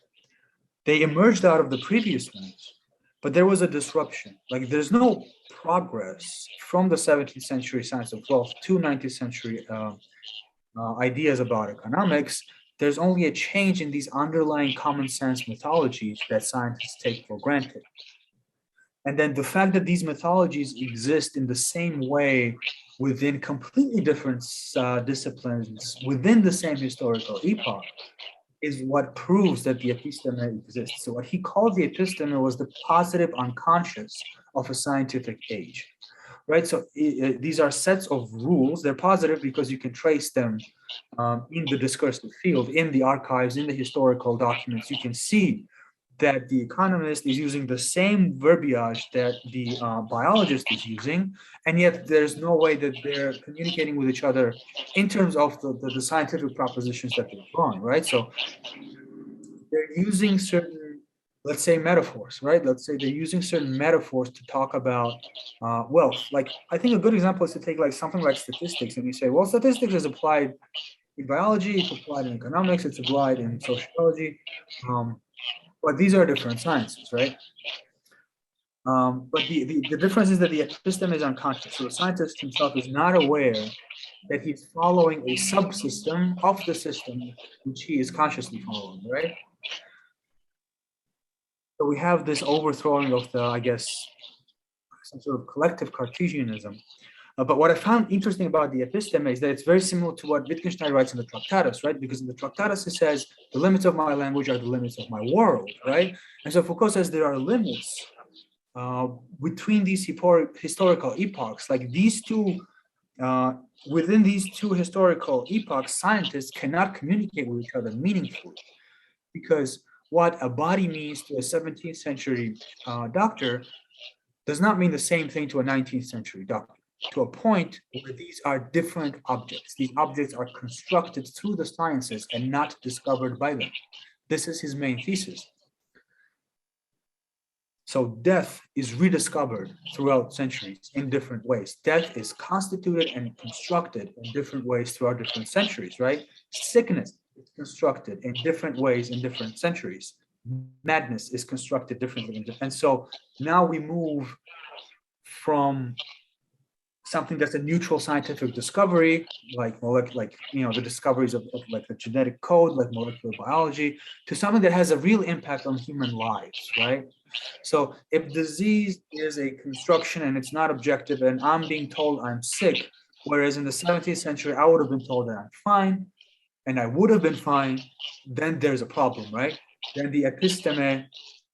[SPEAKER 2] they emerged out of the previous ones, but there was a disruption. Like there's no progress from the 17th century science of wealth to 19th century ideas about economics. There's only a change in these underlying common sense mythologies that scientists take for granted. And then the fact that these mythologies exist in the same way within completely different disciplines within the same historical epoch is what proves that the episteme exists. So what he called the episteme was the positive unconscious of a scientific age. right? So these are sets of rules. They're positive because you can trace them in the discursive field, in the archives, in the historical documents. You can see that the economist is using the same verbiage that the biologist is using, and yet there's no way that they're communicating with each other in terms of the scientific propositions that they're drawing, right? So they're using certain, let's say, metaphors, right? Let's say they're using certain metaphors to talk about wealth. Like, I think a good example is to take like something like statistics, and you say, well, statistics is applied in biology, it's applied in economics, it's applied in sociology. But these are different sciences, right? But the difference is that the epistem is unconscious. So the scientist himself is not aware that he's following a subsystem of the system which he is consciously following, right? So we have this overthrowing of the, I guess, some sort of collective Cartesianism. But what I found interesting about the Epistem is that it's very similar to what Wittgenstein writes in the Tractatus, right? Because in the Tractatus, it says, the limits of my language are the limits of my world, right? And so Foucault says there are limits between these historical epochs. Like these two, within these two historical epochs, scientists cannot communicate with each other meaningfully. Because what a body means to a 17th century doctor does not mean the same thing to a 19th century doctor, to a point where these are different objects. These objects are constructed through the sciences and not discovered by them. This is his main thesis. So death is rediscovered throughout centuries in different ways. Death is constituted and constructed in different ways throughout different centuries, right? Sickness is constructed in different ways in different centuries. Madness is constructed differently. And so now we move from something that's a neutral scientific discovery, like the discoveries of like the genetic code, like molecular biology, to something that has a real impact on human lives, right? So if disease is a construction and it's not objective, and I'm being told I'm sick, whereas in the 17th century I would have been told that I'm fine, and I would have been fine, then there's a problem, right? Then the episteme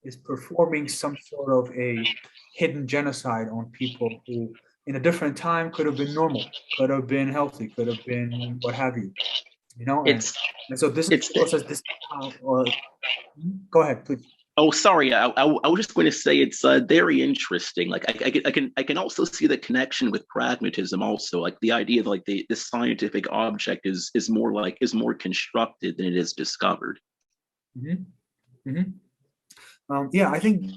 [SPEAKER 2] is performing some sort of a hidden genocide on people who in a different time could have been normal, could have been healthy, could have been what have you, you know? And so this is process, this go ahead, please.
[SPEAKER 4] Oh, sorry. I was just going to say it's very interesting. Like I can also see the connection with pragmatism. Also, like the idea that like the scientific object is more constructed than it is discovered.
[SPEAKER 2] Mm-hmm. Mm-hmm. Yeah, I think.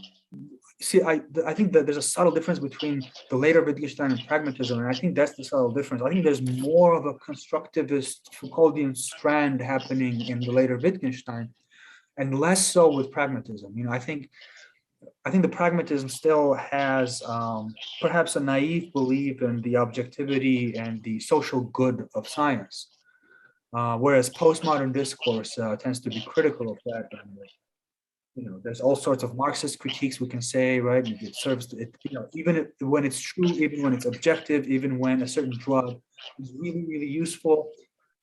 [SPEAKER 2] See, I think that there's a subtle difference between the later Wittgenstein and pragmatism, and I think that's the subtle difference. I think there's more of a constructivist Foucauldian strand happening in the later Wittgenstein, and less so with pragmatism. You know, I think the pragmatism still has perhaps a naive belief in the objectivity and the social good of science, whereas postmodern discourse tends to be critical of that. And, you know, there's all sorts of Marxist critiques we can say, right? It serves, even when it's true, even when it's objective, even when a certain drug is really, really useful,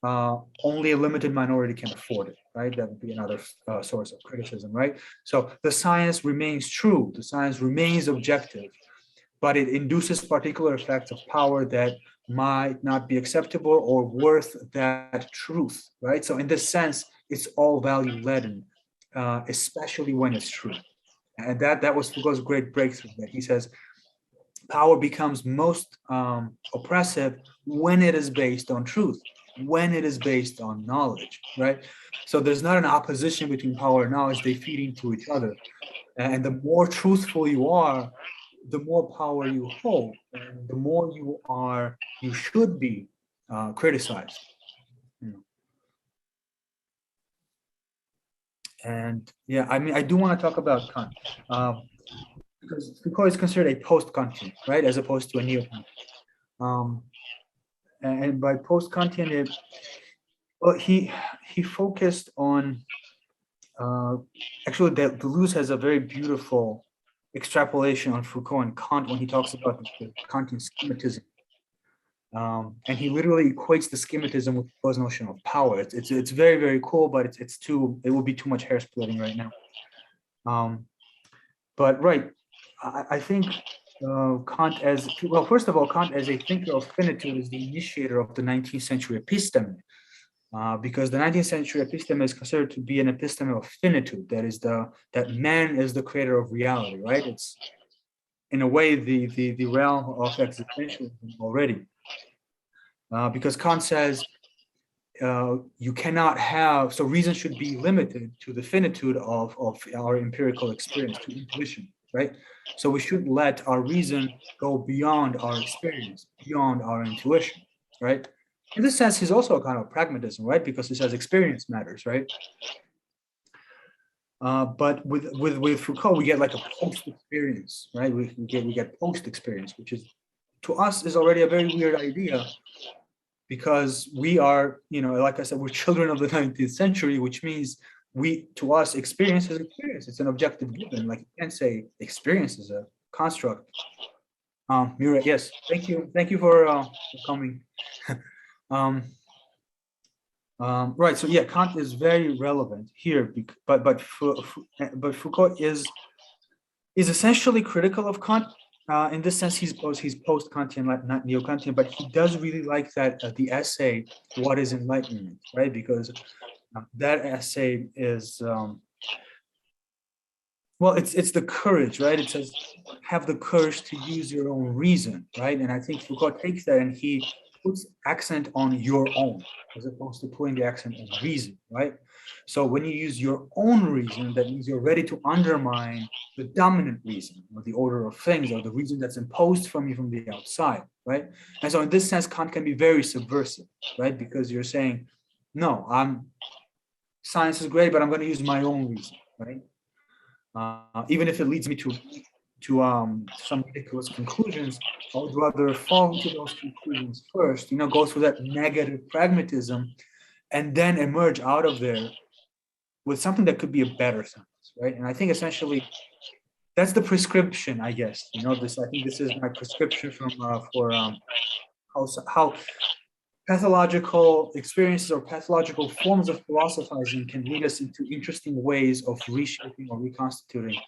[SPEAKER 2] only a limited minority can afford it, right? That would be another source of criticism, right? So the science remains true, the science remains objective, but it induces particular effects of power that might not be acceptable or worth that truth, right? So in this sense, it's all value-laden, especially when it's true. And that was Foucault's great breakthrough, that he says power becomes most oppressive when it is based on truth, when it is based on knowledge, right? So there's not an opposition between power and knowledge, they feed into each other. And the more truthful you are, the more power you hold, and the more you should be criticized. And yeah, I mean, I do want to talk about Kant, because Foucault is considered a post-Kantian, right, as opposed to a neo-Kantian. And by post-Kantian, well, he focused on, actually, Deleuze has a very beautiful extrapolation on Foucault and Kant when he talks about the Kantian schematism. And he literally equates the schematism with Foucault's notion of power. It's very, very cool, but it will be too much hair splitting right now. But right, I think Kant as, well, first of all, Kant as a thinker of finitude is the initiator of the 19th century episteme, because the 19th century episteme is considered to be an episteme of finitude. That is that man is the creator of reality, right? It's in a way the realm of existentialism already, because Kant says you cannot have, so reason should be limited to the finitude of our empirical experience, to intuition, right? So we shouldn't let our reason go beyond our experience, beyond our intuition, right? In this sense, he's also a kind of pragmatism, right? Because he says experience matters, right? But with Foucault, we get like a post-experience, right? We get post-experience, which is, to us, is already a very weird idea, because we are, like I said, we're children of the 19th century, which means to us, experience is experience. It's an objective given. Like, you can't say experience is a construct. Mira, yes, thank you for coming. Right, so yeah, Kant is very relevant here, but Foucault is essentially critical of Kant. In this sense, he's post-Kantian, not neo-Kantian, but he does really like that the essay, "What is Enlightenment?" Right? Because that essay is, well, it's the courage, right? It says, have the courage to use your own reason, right? And I think Foucault takes that and he puts accent on your own, as opposed to putting the accent on reason, right? So when you use your own reason, that means you're ready to undermine the dominant reason, or the order of things, or the reason that's imposed from you from the outside, right? And so in this sense, Kant can be very subversive, right? Because you're saying, no, science is great, but I'm going to use my own reason, right? Even if it leads me to some ridiculous conclusions, I would rather fall into those conclusions first, go through that negative pragmatism, and then emerge out of there with something that could be a better science, right? And I think essentially that's the prescription, I guess. I think this is my prescription for how pathological experiences or pathological forms of philosophizing can lead us into interesting ways of reshaping or reconstituting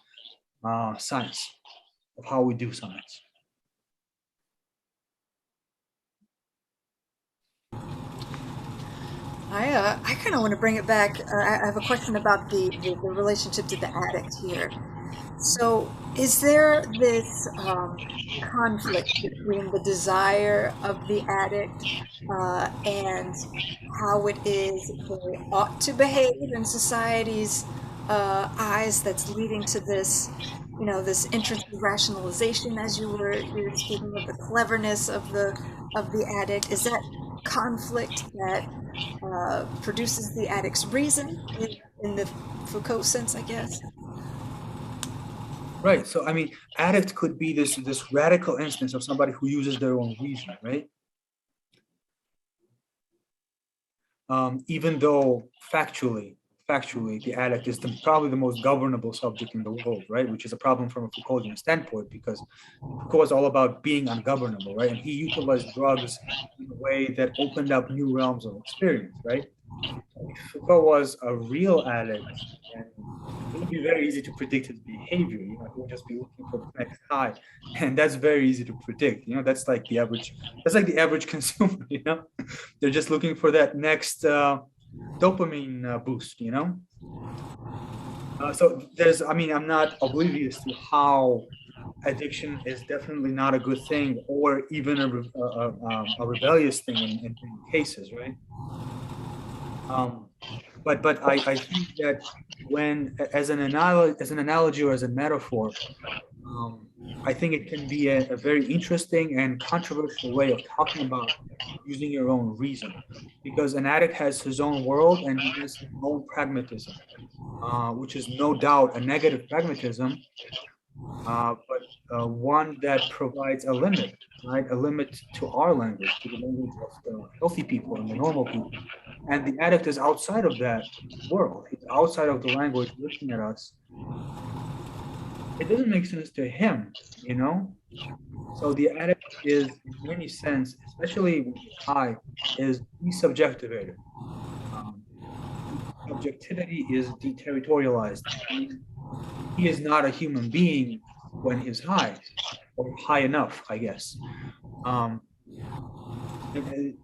[SPEAKER 2] science, of how we do science.
[SPEAKER 1] I kind of want to bring it back. I have a question about the relationship to the addict here. So is there this conflict between the desire of the addict and how it is they ought to behave in society's eyes, that's leading to this, this interest in rationalization, as you were speaking of the cleverness of the addict? Is that conflict that produces the addict's reason in the Foucault sense, I guess?
[SPEAKER 2] Right. So, I mean, addict could be this radical instance of somebody who uses their own reason, right? Even though factually, the addict is probably the most governable subject in the world, right? Which is a problem from a Foucauldian standpoint, because Foucault was all about being ungovernable, right? And he utilized drugs in a way that opened up new realms of experience, right? If Foucault was a real addict, and it would be very easy to predict his behavior. He would just be looking for the next high, and that's very easy to predict. That's like the average consumer. They're just looking for that next dopamine boost. So I'm not oblivious to how addiction is definitely not a good thing, or even a rebellious thing in cases, right? But I think that when, as an analogy or as a metaphor, I think it can be a very interesting and controversial way of talking about using your own reason, because an addict has his own world and he has his own pragmatism, which is no doubt a negative pragmatism, but one that provides a limit, right? A limit to our language, to the language of the healthy people and the normal people. And the addict is outside of that world. He's outside of the language looking at us. It doesn't make sense to him, So the addict is, in many sense, especially when he's high, is desubjectivated. Subjectivity is deterritorialized. He is not a human being when he's high. or high enough, I guess.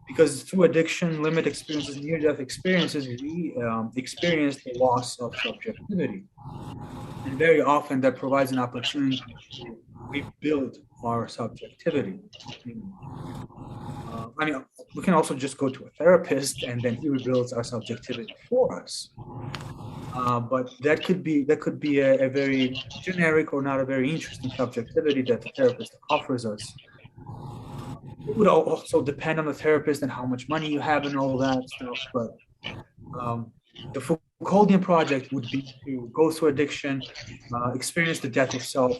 [SPEAKER 2] Because through addiction, limit experiences, near-death experiences, we experience the loss of subjectivity. And very often that provides an opportunity to rebuild our subjectivity. I mean, we can also just go to a therapist and then he rebuilds our subjectivity for us. But that could be a very generic or not a very interesting subjectivity that the therapist offers us. It would also depend on the therapist and how much money you have and all that stuff. But the Foucauldian project would be to go through addiction, experience the death of self,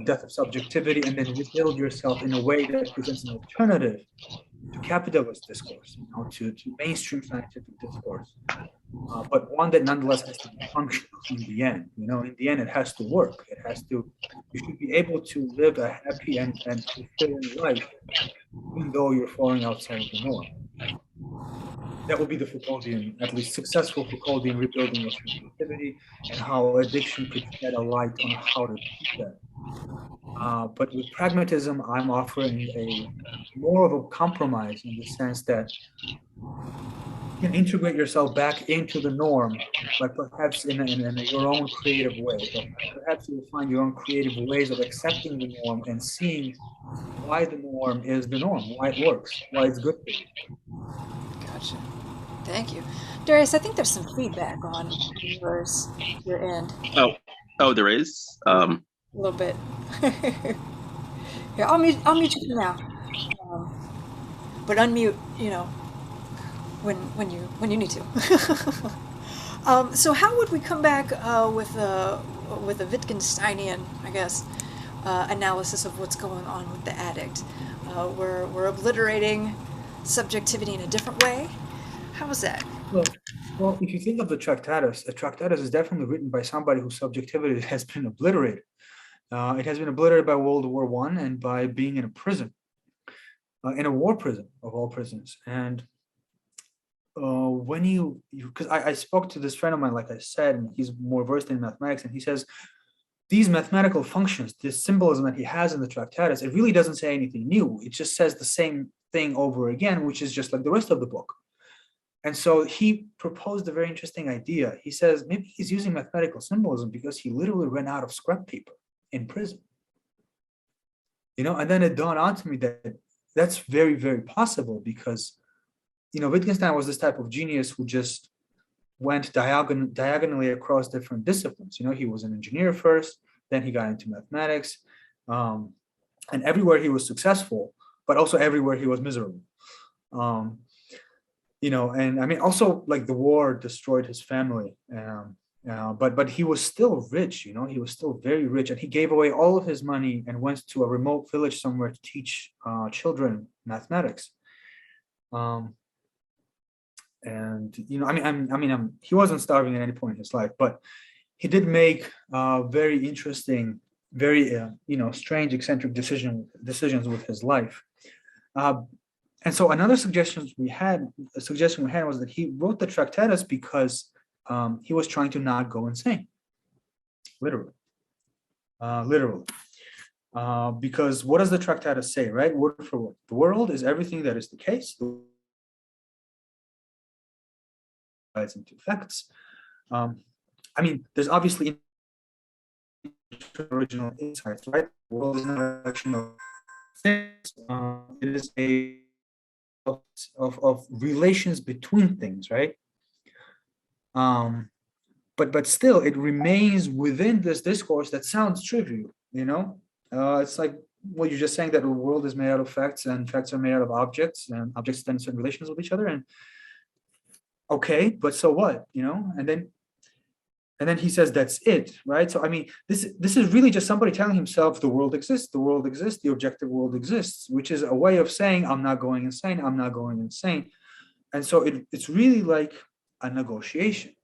[SPEAKER 2] death of subjectivity, and then rebuild yourself in a way that presents an alternative to capitalist discourse, to mainstream scientific discourse, but one that nonetheless has to be functional in the end. In the end, it has to work. You should be able to live a happy and fulfilling life, even though you're falling outside of the norm. That would be the Foucauldian, at least successful Foucauldian rebuilding of subjectivity, and how addiction could shed a light on how to do that. But with pragmatism, I'm offering a more of a compromise in the sense that you can integrate yourself back into the norm, but perhaps in your own creative way. But perhaps you'll find your own creative ways of accepting the norm and seeing why the norm is the norm, why it works, why it's good for you.
[SPEAKER 1] Gotcha. Thank you. Darius, I think there's some feedback on your end.
[SPEAKER 4] Oh, there is?
[SPEAKER 1] A little bit. Here, I'll mute you for now. But unmute, when you need to. So how would we come back with a Wittgensteinian, I guess, analysis of what's going on with the addict? We're obliterating subjectivity in a different way. How was that?
[SPEAKER 2] Well, if you think of the Tractatus, a Tractatus is definitely written by somebody whose subjectivity has been obliterated. It has been obliterated by World War I and by being in a prison, in a war prison of all prisons. And when because I spoke to this friend of mine, like I said, and he's more versed in mathematics, and he says these mathematical functions, this symbolism that he has in the Tractatus, it really doesn't say anything new. It just says the same thing over again, which is just like the rest of the book. And so he proposed a very interesting idea. He says maybe he's using mathematical symbolism because he literally ran out of scrap paper in prison. And then it dawned on to me that that's very, very possible because, Wittgenstein was this type of genius who just went diagonally across different disciplines. He was an engineer first, then he got into mathematics, and everywhere he was successful, but also everywhere he was miserable. And I mean, also like the war destroyed his family, but he was still rich, he was still very rich, and he gave away all of his money and went to a remote village somewhere to teach children mathematics. He wasn't starving at any point in his life, but he did make very interesting, very strange, eccentric decisions with his life. And so another suggestion we had was that he wrote the Tractatus because he was trying to not go insane, literally. Because what does the Tractatus say, right? Word for word. The world is everything that is the case. Into facts. There's obviously original insights, right? The world is not a collection of things. It is a of relations between things, right? But still, it remains within this discourse that sounds trivial. It's like what you're just saying, that the world is made out of facts and facts are made out of objects, and objects stand in certain relations with each other. And okay, but so what? And then he says that's it, right? So this is really just somebody telling himself the world exists, the objective world exists, which is a way of saying I'm not going insane. And so it's really like a negotiation,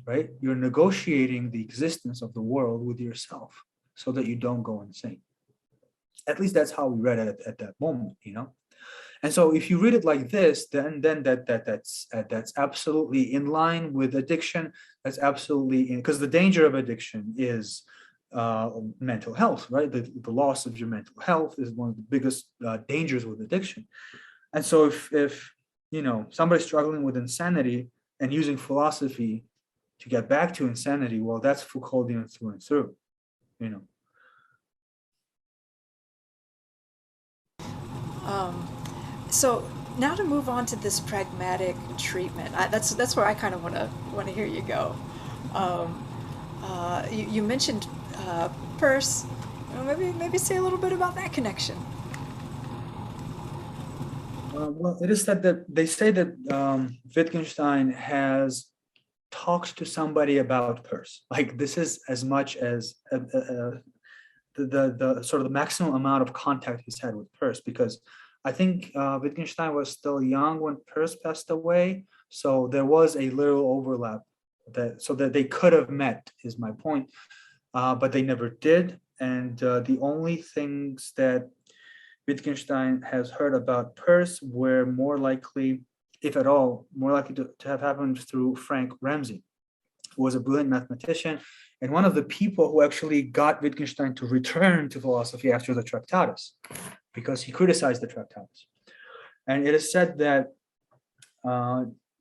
[SPEAKER 2] right? You're negotiating the existence of the world with yourself so that you don't go insane. At least that's how we read it at that moment, And so if you read it like this, then that's absolutely in line with addiction. That's absolutely because the danger of addiction is mental health, right? The loss of your mental health is one of the biggest dangers with addiction. And so if somebody's struggling with insanity and using philosophy to get back to insanity, well, that's Foucauldian through and through,
[SPEAKER 1] So now to move on to this pragmatic treatment, that's where I kind of want to hear you go. You mentioned Peirce. Maybe say a little bit about that connection.
[SPEAKER 2] Well, it is said that they say that Wittgenstein has talked to somebody about Peirce. Like, this is as much as the sort of the maximum amount of contact he's had with Peirce, because I think Wittgenstein was still young when Peirce passed away, so there was a little overlap so that they could have met, is my point, but they never did. And the only things that Wittgenstein has heard about Peirce were more likely, if at all, more likely to have happened through Frank Ramsey, who was a brilliant mathematician and one of the people who actually got Wittgenstein to return to philosophy after the Tractatus, because he criticized the Tractatus. And it is said that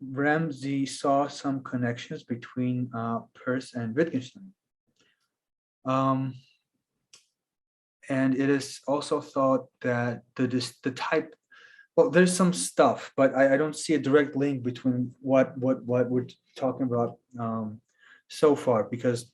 [SPEAKER 2] Ramsey saw some connections between Peirce and Wittgenstein. And it is also thought that the type, well, there's some stuff, but I don't see a direct link between what we're talking about so far, because,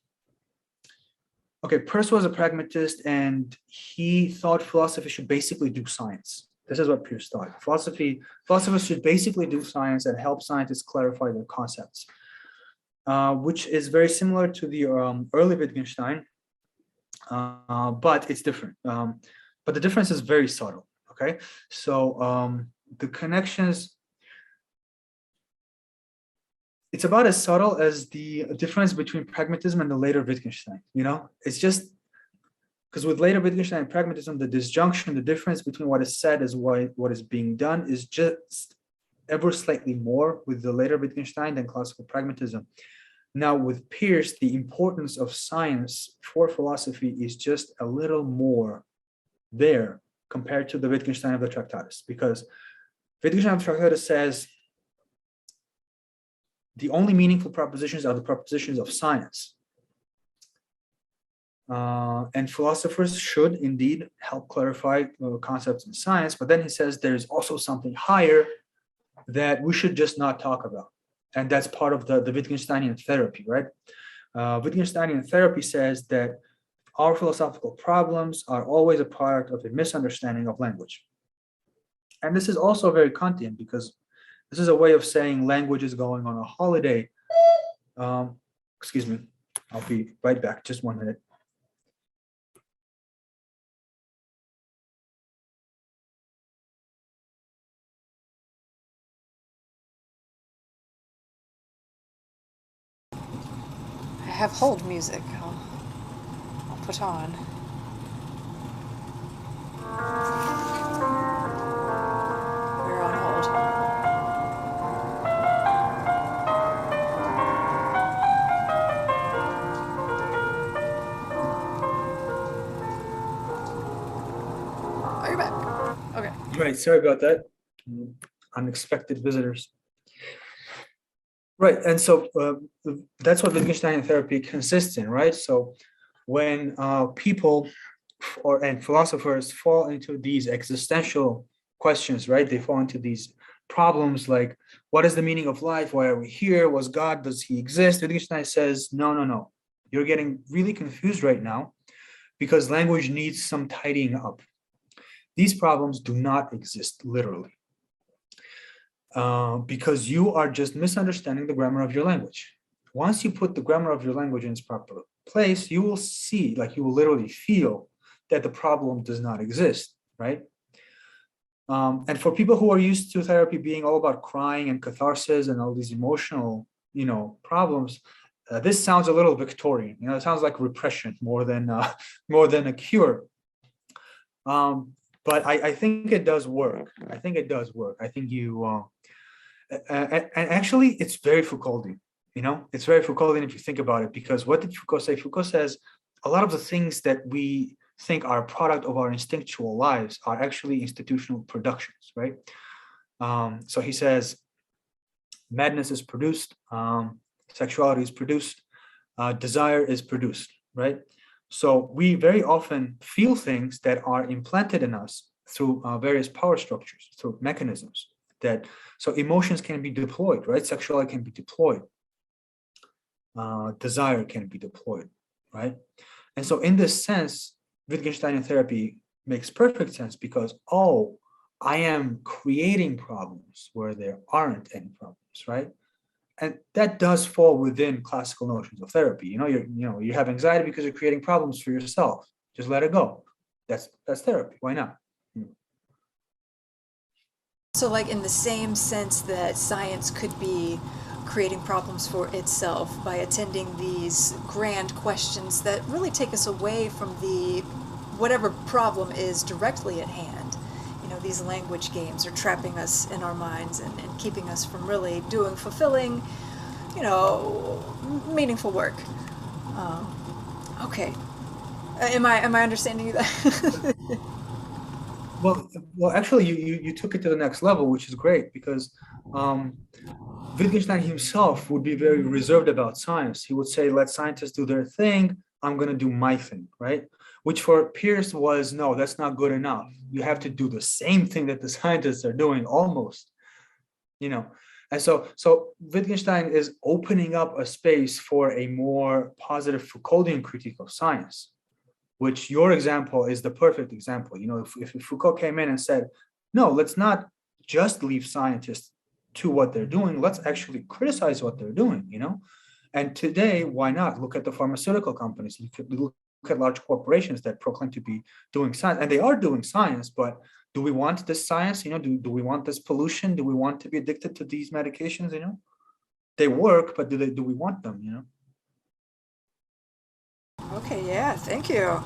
[SPEAKER 2] okay, Peirce was a pragmatist and he thought philosophy should basically do science. This is what Peirce thought. Philosophers should basically do science and help scientists clarify their concepts, which is very similar to the early Wittgenstein, but it's different. But the difference is very subtle. Okay, so the connections, it's about as subtle as the difference between pragmatism and the later Wittgenstein. It's just because with later Wittgenstein and pragmatism, the disjunction, the difference between what is said is what is being done is just ever slightly more with the later Wittgenstein than classical pragmatism. Now with Peirce, the importance of science for philosophy is just a little more there compared to the Wittgenstein of the Tractatus, because Wittgenstein of the Tractatus says the only meaningful propositions are the propositions of science. And philosophers should indeed help clarify concepts in science, but then he says there's also something higher that we should just not talk about. And that's part of the Wittgensteinian therapy, right? Wittgensteinian therapy says that our philosophical problems are always a product of a misunderstanding of language. And this is also very Kantian, because this is a way of saying language is going on a holiday. Excuse me, I'll be right back, just 1 minute.
[SPEAKER 1] I have hold music. I'll put on. We're on hold. Oh, you're back. Okay.
[SPEAKER 2] Right, sorry about that. Unexpected visitors. Right, and so that's what Wittgensteinian therapy consists in, right? So when people and philosophers fall into these existential questions, right? They fall into these problems like, what is the meaning of life? Why are we here? Was God, does he exist? Wittgenstein says, no. You're getting really confused right now because language needs some tidying up. These problems do not exist literally. Because you are just misunderstanding the grammar of your language. Once you put the grammar of your language in its proper place, you will see, like you will literally feel that the problem does not exist, right? And for people who are used to therapy being all about crying and catharsis and all these emotional, problems, this sounds a little Victorian. It sounds like repression more than a cure. But I think it does work. I think you. And actually, it's very Foucauldian. It's very Foucauldian if you think about it, because what did Foucault say? Foucault says, a lot of the things that we think are a product of our instinctual lives are actually institutional productions, right? So he says, madness is produced, sexuality is produced, desire is produced, right? So we very often feel things that are implanted in us through various power structures, through mechanisms that, so emotions can be deployed, right? Sexuality can be deployed. Desire can be deployed, right? And so in this sense, Wittgensteinian therapy makes perfect sense because, oh, I am creating problems where there aren't any problems, right? And that does fall within classical notions of therapy. You have anxiety because you're creating problems for yourself. Just let it go. That's therapy. Why not?
[SPEAKER 1] So, like, in the same sense that science could be creating problems for itself by attending these grand questions that really take us away from the whatever problem is directly at hand. These language games are trapping us in our minds and keeping us from really doing fulfilling, meaningful work. Okay. Am I understanding you that?
[SPEAKER 2] Well, actually, you took it to the next level, which is great because Wittgenstein himself would be very reserved about science. He would say, let scientists do their thing. I'm going to do my thing, right? Which for Peirce was, no, that's not good enough. You have to do the same thing that the scientists are doing almost, And so Wittgenstein is opening up a space for a more positive Foucauldian critique of science, which your example is the perfect example. If Foucault came in and said, no, let's not just leave scientists to what they're doing, let's actually criticize what they're doing, And today, why not? Look at the pharmaceutical companies. Look at large corporations that proclaim to be doing science, and they are doing science, but do we want this science? Do we want this pollution? Do we want to be addicted to these medications? They work, but do we want them?
[SPEAKER 1] Okay, yeah, thank you.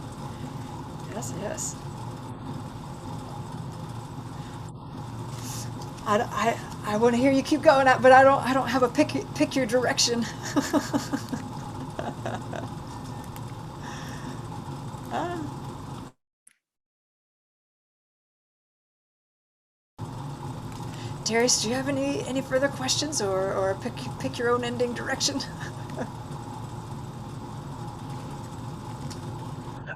[SPEAKER 1] Yes. I want to hear you keep going, but I don't have a pick your direction. Darius, do you have any further questions or pick your own ending direction?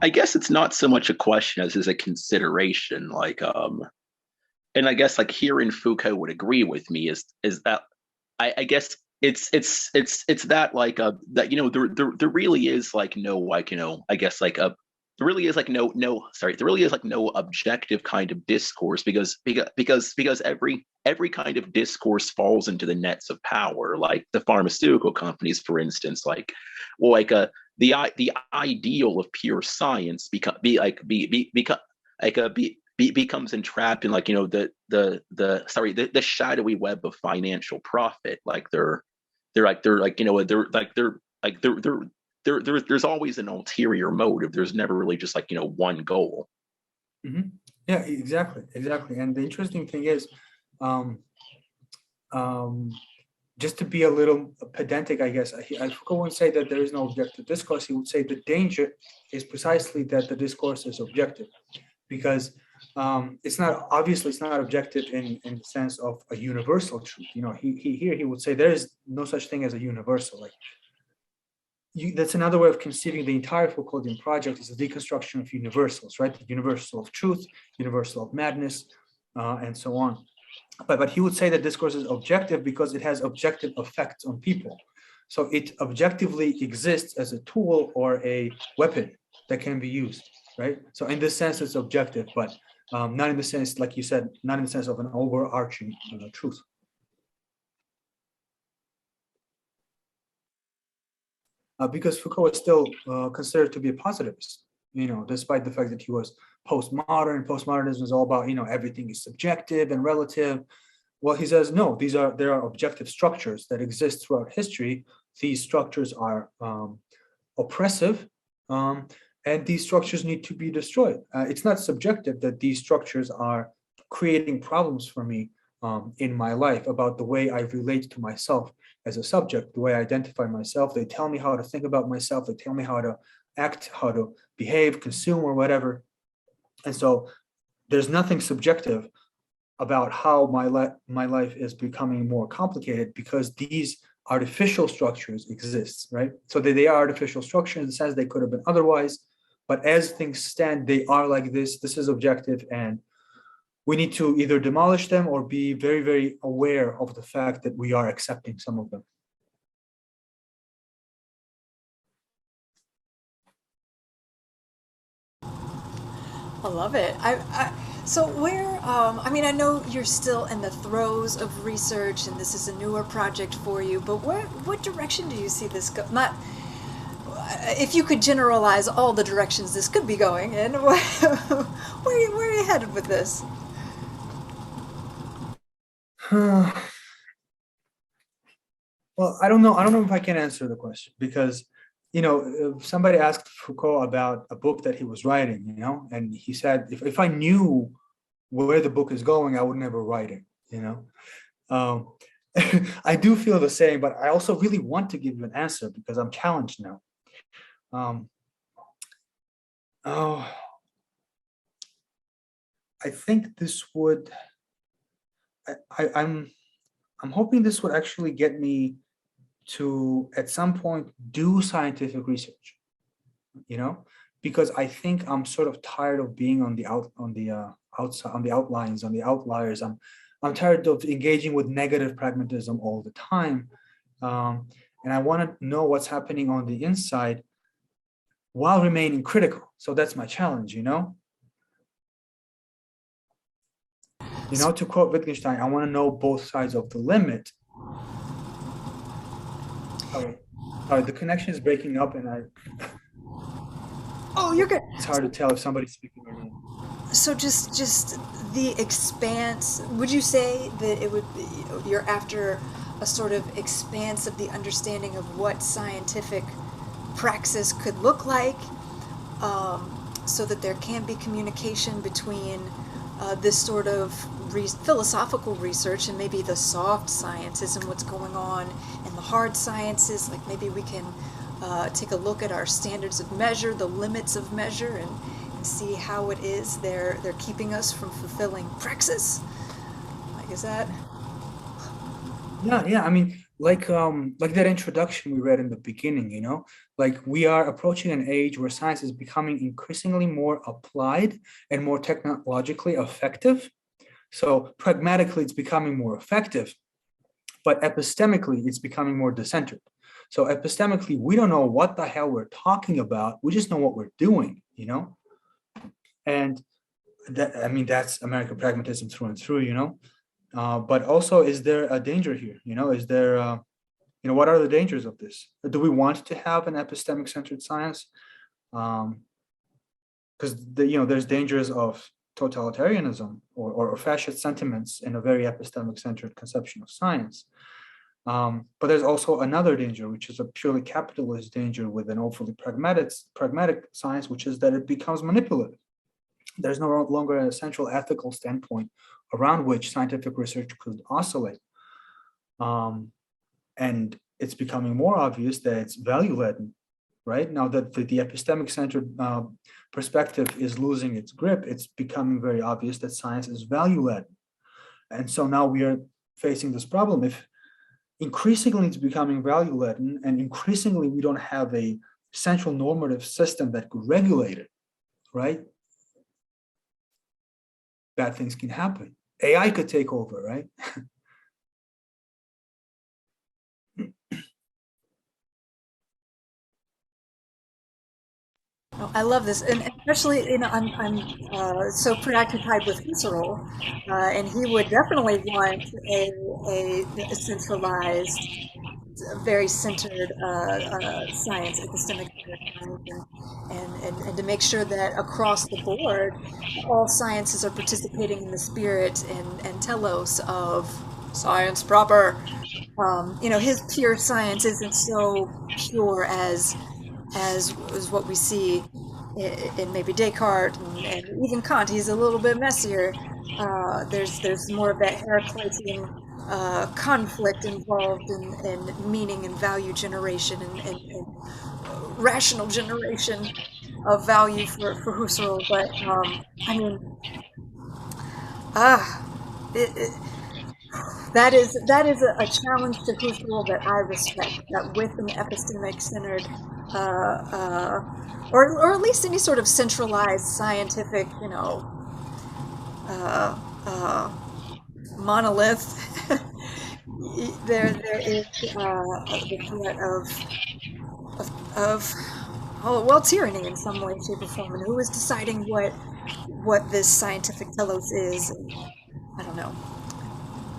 [SPEAKER 4] I guess it's not so much a question as is a consideration. And I guess herein Foucault would agree with me is that I guess it's that there really is there really is no objective kind of discourse because every kind of discourse falls into the nets of power, like the pharmaceutical companies, for instance, the ideal of pure science becomes entrapped in the shadowy web of financial profit. There's always an ulterior motive. There's never really just one goal.
[SPEAKER 2] Mm-hmm. Yeah, exactly. And the interesting thing is, just to be a little pedantic, I guess, Foucault wouldn't say that there is no objective discourse. He would say the danger is precisely that the discourse is objective, because it's not objective in the sense of a universal truth. He would say there is no such thing as a universal. That's another way of conceiving the entire Foucauldian project is a deconstruction of universals, right? The universal of truth, universal of madness, and so on. But he would say that discourse is objective because it has objective effects on people. So it objectively exists as a tool or a weapon that can be used, right? So in this sense, it's objective, but not in the sense, like you said, not in the sense of an overarching truth. Because Foucault is still considered to be a positivist, despite the fact that he was postmodern. Postmodernism is all about, everything is subjective and relative. Well, he says, no, there are objective structures that exist throughout history. These structures are oppressive, and these structures need to be destroyed. It's not subjective that these structures are creating problems for me in my life about the way I relate to myself as a subject, the way I identify myself. They tell me how to think about myself. They tell me how to act, how to behave, consume, or whatever. And so there's nothing subjective about how my life is becoming more complicated because these artificial structures exist, right? So they are artificial structures in the sense they could have been otherwise, but as things stand, they are like this. This is objective, and we need to either demolish them or be very, very aware of the fact that we are accepting some of them.
[SPEAKER 1] I love it. So where, I mean, I know you're still in the throes of research and this is a newer project for you, but what direction do you see this go? Not, if you could generalize all the directions this could be going in, where are you headed with this?
[SPEAKER 2] Well, I don't know. I don't know if I can answer the question because, you know, somebody asked Foucault about a book that he was writing, you know, and he said, if I knew where the book is going, I would never write it, you know. I do feel the same, but I also really want to give you an answer because I'm challenged now. I think this would, I'm hoping this would actually get me to at some point do scientific research, you know, because I think I'm sort of tired of being on the outside, on the outlines, on the outliers. I'm tired of engaging with negative pragmatism all the time, and I want to know what's happening on the inside while remaining critical. So that's my challenge, you know. You know, to quote Wittgenstein, I want to know both sides of the limit. Sorry, the connection is breaking up, and
[SPEAKER 1] Oh, you're good.
[SPEAKER 2] it's hard to tell if somebody's speaking or not.
[SPEAKER 1] So just the expanse, would you say that it would be, you're after a sort of expanse of the understanding of what scientific praxis could look like, so that there can be communication between this sort of philosophical research and maybe the soft sciences and what's going on in the hard sciences? Like maybe we can take a look at our standards of measure, the limits of measure, and see how it is they're keeping us from fulfilling praxis. Like, is that?
[SPEAKER 2] Yeah. I mean, like that introduction we read in the beginning, you know, like we are approaching an age where science is becoming increasingly more applied and more technologically effective. So pragmatically, it's becoming more effective, but epistemically, it's becoming more decentered. So epistemically, we don't know what the hell we're talking about. We just know what we're doing, you know? And that, I mean, that's American pragmatism through and through, you know? But also, is there a danger here? You know, is there, you know, what are the dangers of this? Do we want to have an epistemic-centered science? Because, you know, there's dangers of totalitarianism or fascist sentiments in a very epistemic-centered conception of science. But there's also another danger, which is a purely capitalist danger with an awfully pragmatic science, which is that it becomes manipulative. There's no longer an essential ethical standpoint around which scientific research could oscillate. And it's becoming more obvious that it's value-laden, right? Now that the epistemic-centered perspective is losing its grip, it's becoming very obvious that science is value-laden. And so now we are facing this problem. If increasingly it's becoming value-laden and increasingly we don't have a central normative system that could regulate it, right? Bad things can happen. AI could take over, right?
[SPEAKER 1] Oh, I love this, and especially, you know, I'm so preoccupied with Husserl, and he would definitely want a centralized, very centered science, epistemic science, and to make sure that across the board, all sciences are participating in the spirit and telos of science proper. You know, his pure science isn't so pure as what we see in maybe Descartes and even Kant. He's a little bit messier. There's more of that Heraclitean conflict involved in meaning and value generation and rational generation of value for Husserl. But I mean, that is a challenge to Husserl that I respect. That with an epistemic centered, or at least any sort of centralized scientific, monolith, there is the threat of tyranny in some way, shape, or form. And who is deciding what this scientific telos is? And I don't know.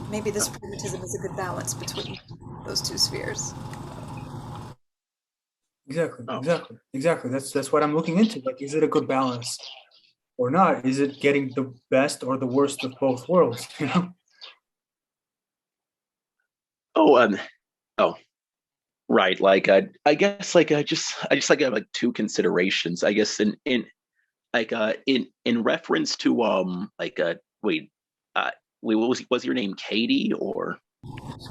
[SPEAKER 1] Maybe this pragmatism is a good balance between those two spheres.
[SPEAKER 2] Exactly. That's what I'm looking into. Like, is it a good balance or not? Is it getting the best or the worst of both worlds?
[SPEAKER 4] Right. Like, I guess, like, I just like have like two considerations. I guess in reference to was your name Katie or?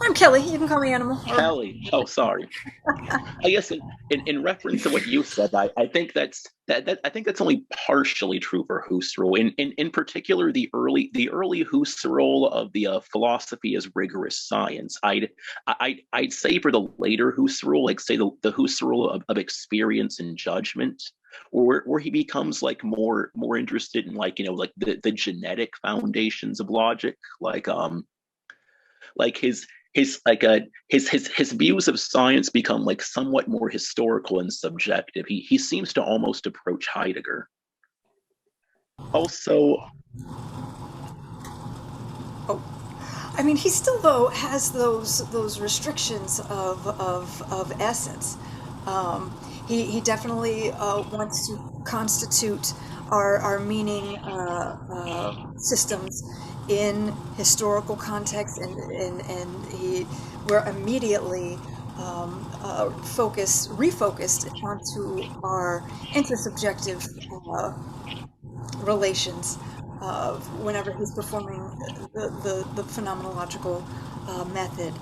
[SPEAKER 1] I'm Kelly. You can call me Animal.
[SPEAKER 4] Kelly. Oh, sorry. I guess in reference to what you said, I think that's only partially true for Husserl. In particular, the early Husserl of the philosophy as rigorous science. I'd say for the later Husserl, like say the Husserl of experience and judgment, where he becomes like more interested in like the genetic foundations of logic, like his views of science become like somewhat more historical and subjective. He seems to almost approach Heidegger. Also,
[SPEAKER 1] I mean, he still though has those restrictions of essence. He definitely wants to constitute our meaning systems in historical context, and we're immediately refocused onto our intersubjective relations whenever he's performing the phenomenological method.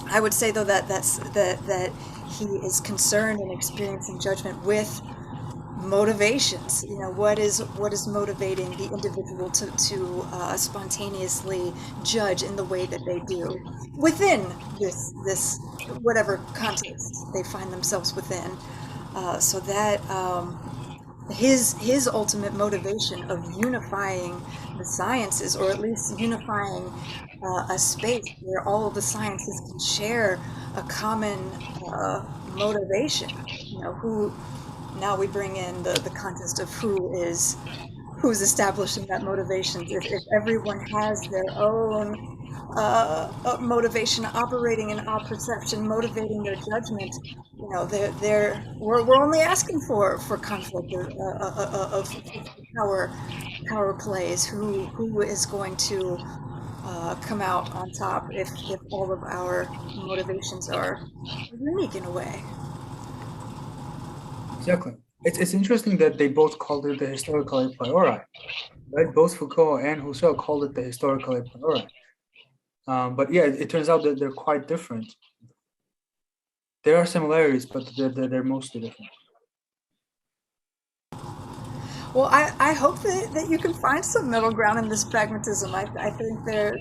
[SPEAKER 1] I would say though that he is concerned in experience and judgment with motivations. What is motivating the individual to spontaneously judge in the way that they do within this whatever context they find themselves within, so that his ultimate motivation of unifying the sciences, or at least unifying a space where all of the sciences can share a common motivation. Who now we bring in the contest of who's establishing that motivation. If everyone has their own motivation operating in our perception, motivating their judgment, we're only asking for conflict of power plays. Who is going to come out on top if all of our motivations are unique in a way?
[SPEAKER 2] Exactly. It's interesting that they both called it the historical a priori, right? Both Foucault and Husserl called it the historical a priori. But yeah, it turns out that they're quite different. There are similarities, but they're mostly different.
[SPEAKER 1] Well, I hope that you can find some middle ground in this pragmatism. I think the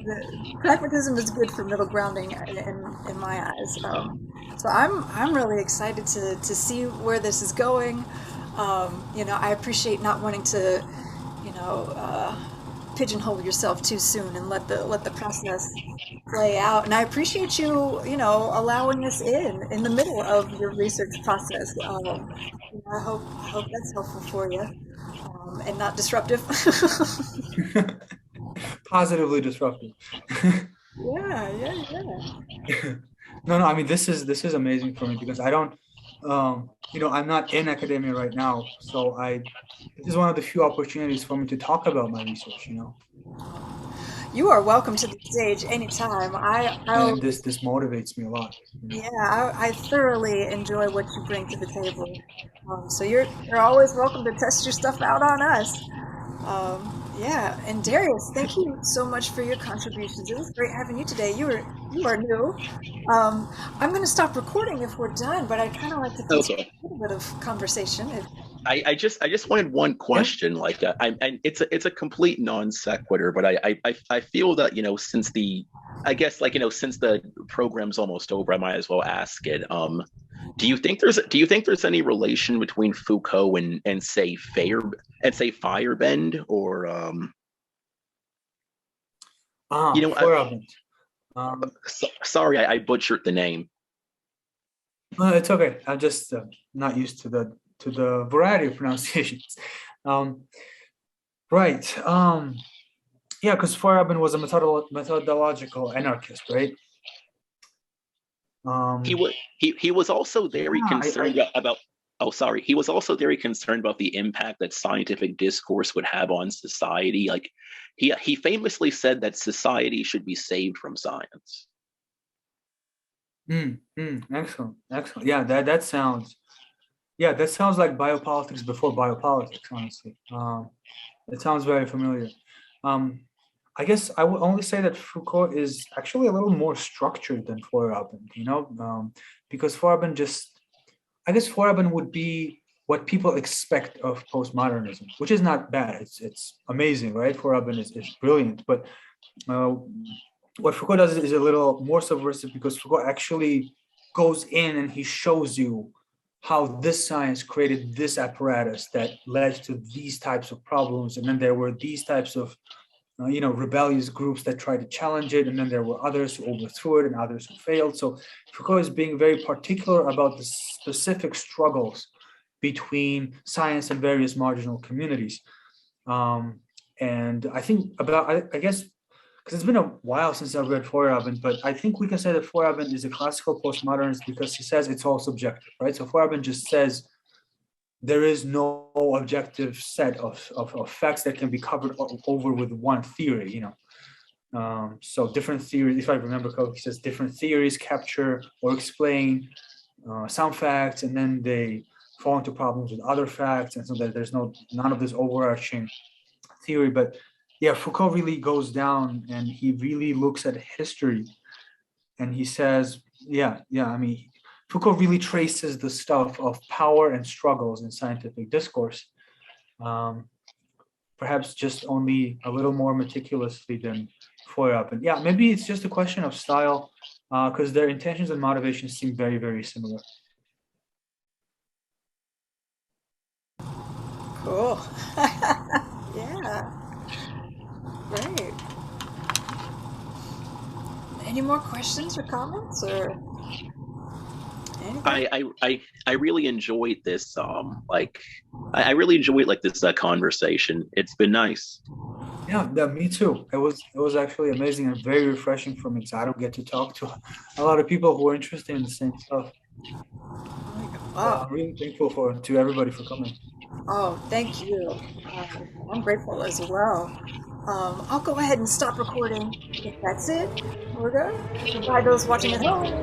[SPEAKER 1] pragmatism is good for middle grounding in my eyes. So I'm really excited to see where this is going. I appreciate not wanting to, pigeonhole yourself too soon and let the process play out. And I appreciate you, allowing us in the middle of your research process. I hope that's helpful for you, and not disruptive.
[SPEAKER 2] Positively disruptive.
[SPEAKER 1] Yeah.
[SPEAKER 2] No, I mean, this is amazing for me because I don't, I'm not in academia right now, so this is one of the few opportunities for me to talk about my research.
[SPEAKER 1] You are welcome to the stage anytime.
[SPEAKER 2] And this motivates me a lot.
[SPEAKER 1] Yeah, I thoroughly enjoy what you bring to the table. So you're always welcome to test your stuff out on us. Yeah, and Darius, thank you so much for your contributions. It was great having you today. You are new. I'm going to stop recording if we're done, but I'd kind of like to continue
[SPEAKER 4] Okay.
[SPEAKER 1] a little bit of conversation.
[SPEAKER 4] I just wanted one
[SPEAKER 2] Yeah.
[SPEAKER 4] question. Like, and it's a complete non sequitur, but I feel that since I guess since the program's almost over, I might as well ask it. Do you think there's any relation between Foucault and say Feyerabend or I,
[SPEAKER 2] Feyerabend.
[SPEAKER 4] sorry, I butchered the name.
[SPEAKER 2] It's okay. I'm just not used to the variety of pronunciations. Right. Yeah, because Feyerabend was a methodological anarchist, right?
[SPEAKER 4] He was also very
[SPEAKER 2] Yeah,
[SPEAKER 4] concerned about. Oh, sorry. He was also very concerned about the impact that scientific discourse would have on society. Like, he famously said that society should be saved from science.
[SPEAKER 2] Excellent, excellent. Yeah, that sounds. Yeah, that sounds like biopolitics before biopolitics. Honestly, it sounds very familiar. Um, I guess I would only say that Foucault is actually a little more structured than Feyerabend. Because Feyerabend I guess Feyerabend would be what people expect of postmodernism, which is not bad. It's amazing, right? Feyerabend is brilliant, but uh, what Foucault does is a little more subversive because Foucault actually goes in and he shows you how this science created this apparatus that led to these types of problems, and then there were these types of rebellious groups that tried to challenge it, and then there were others who overthrew it and others who failed. So Foucault is being very particular about the specific struggles between science and various marginal communities. And I think I guess, because it's been a while since I've read Feyerabend, but I think we can say that Feyerabend is a classical postmodernist because he says it's all subjective, right? So Feyerabend just says there is no objective set of facts that can be covered over with one theory, So different theories, if I remember correctly, he says different theories capture or explain some facts, and then they fall into problems with other facts, and so that there's none of this overarching theory. But yeah, Foucault really goes down and he really looks at history, and he says, yeah, I mean, Foucault really traces the stuff of power and struggles in scientific discourse, perhaps just only a little more meticulously than Feyerabend. Yeah, maybe it's just a question of style, because their intentions and motivations seem very, very similar.
[SPEAKER 1] Cool. Yeah. Great. Any more questions or comments or anything?
[SPEAKER 4] I really enjoyed this I really enjoyed this conversation. It's been nice.
[SPEAKER 2] Yeah, me too. It was actually amazing and very refreshing for me because I don't get to talk to a lot of people who are interested in the same stuff.
[SPEAKER 1] Wow.
[SPEAKER 2] I'm really thankful to everybody for coming.
[SPEAKER 1] Oh, thank you. I'm grateful as well. I'll go ahead and stop recording if that's it. We're good. By those watching at home,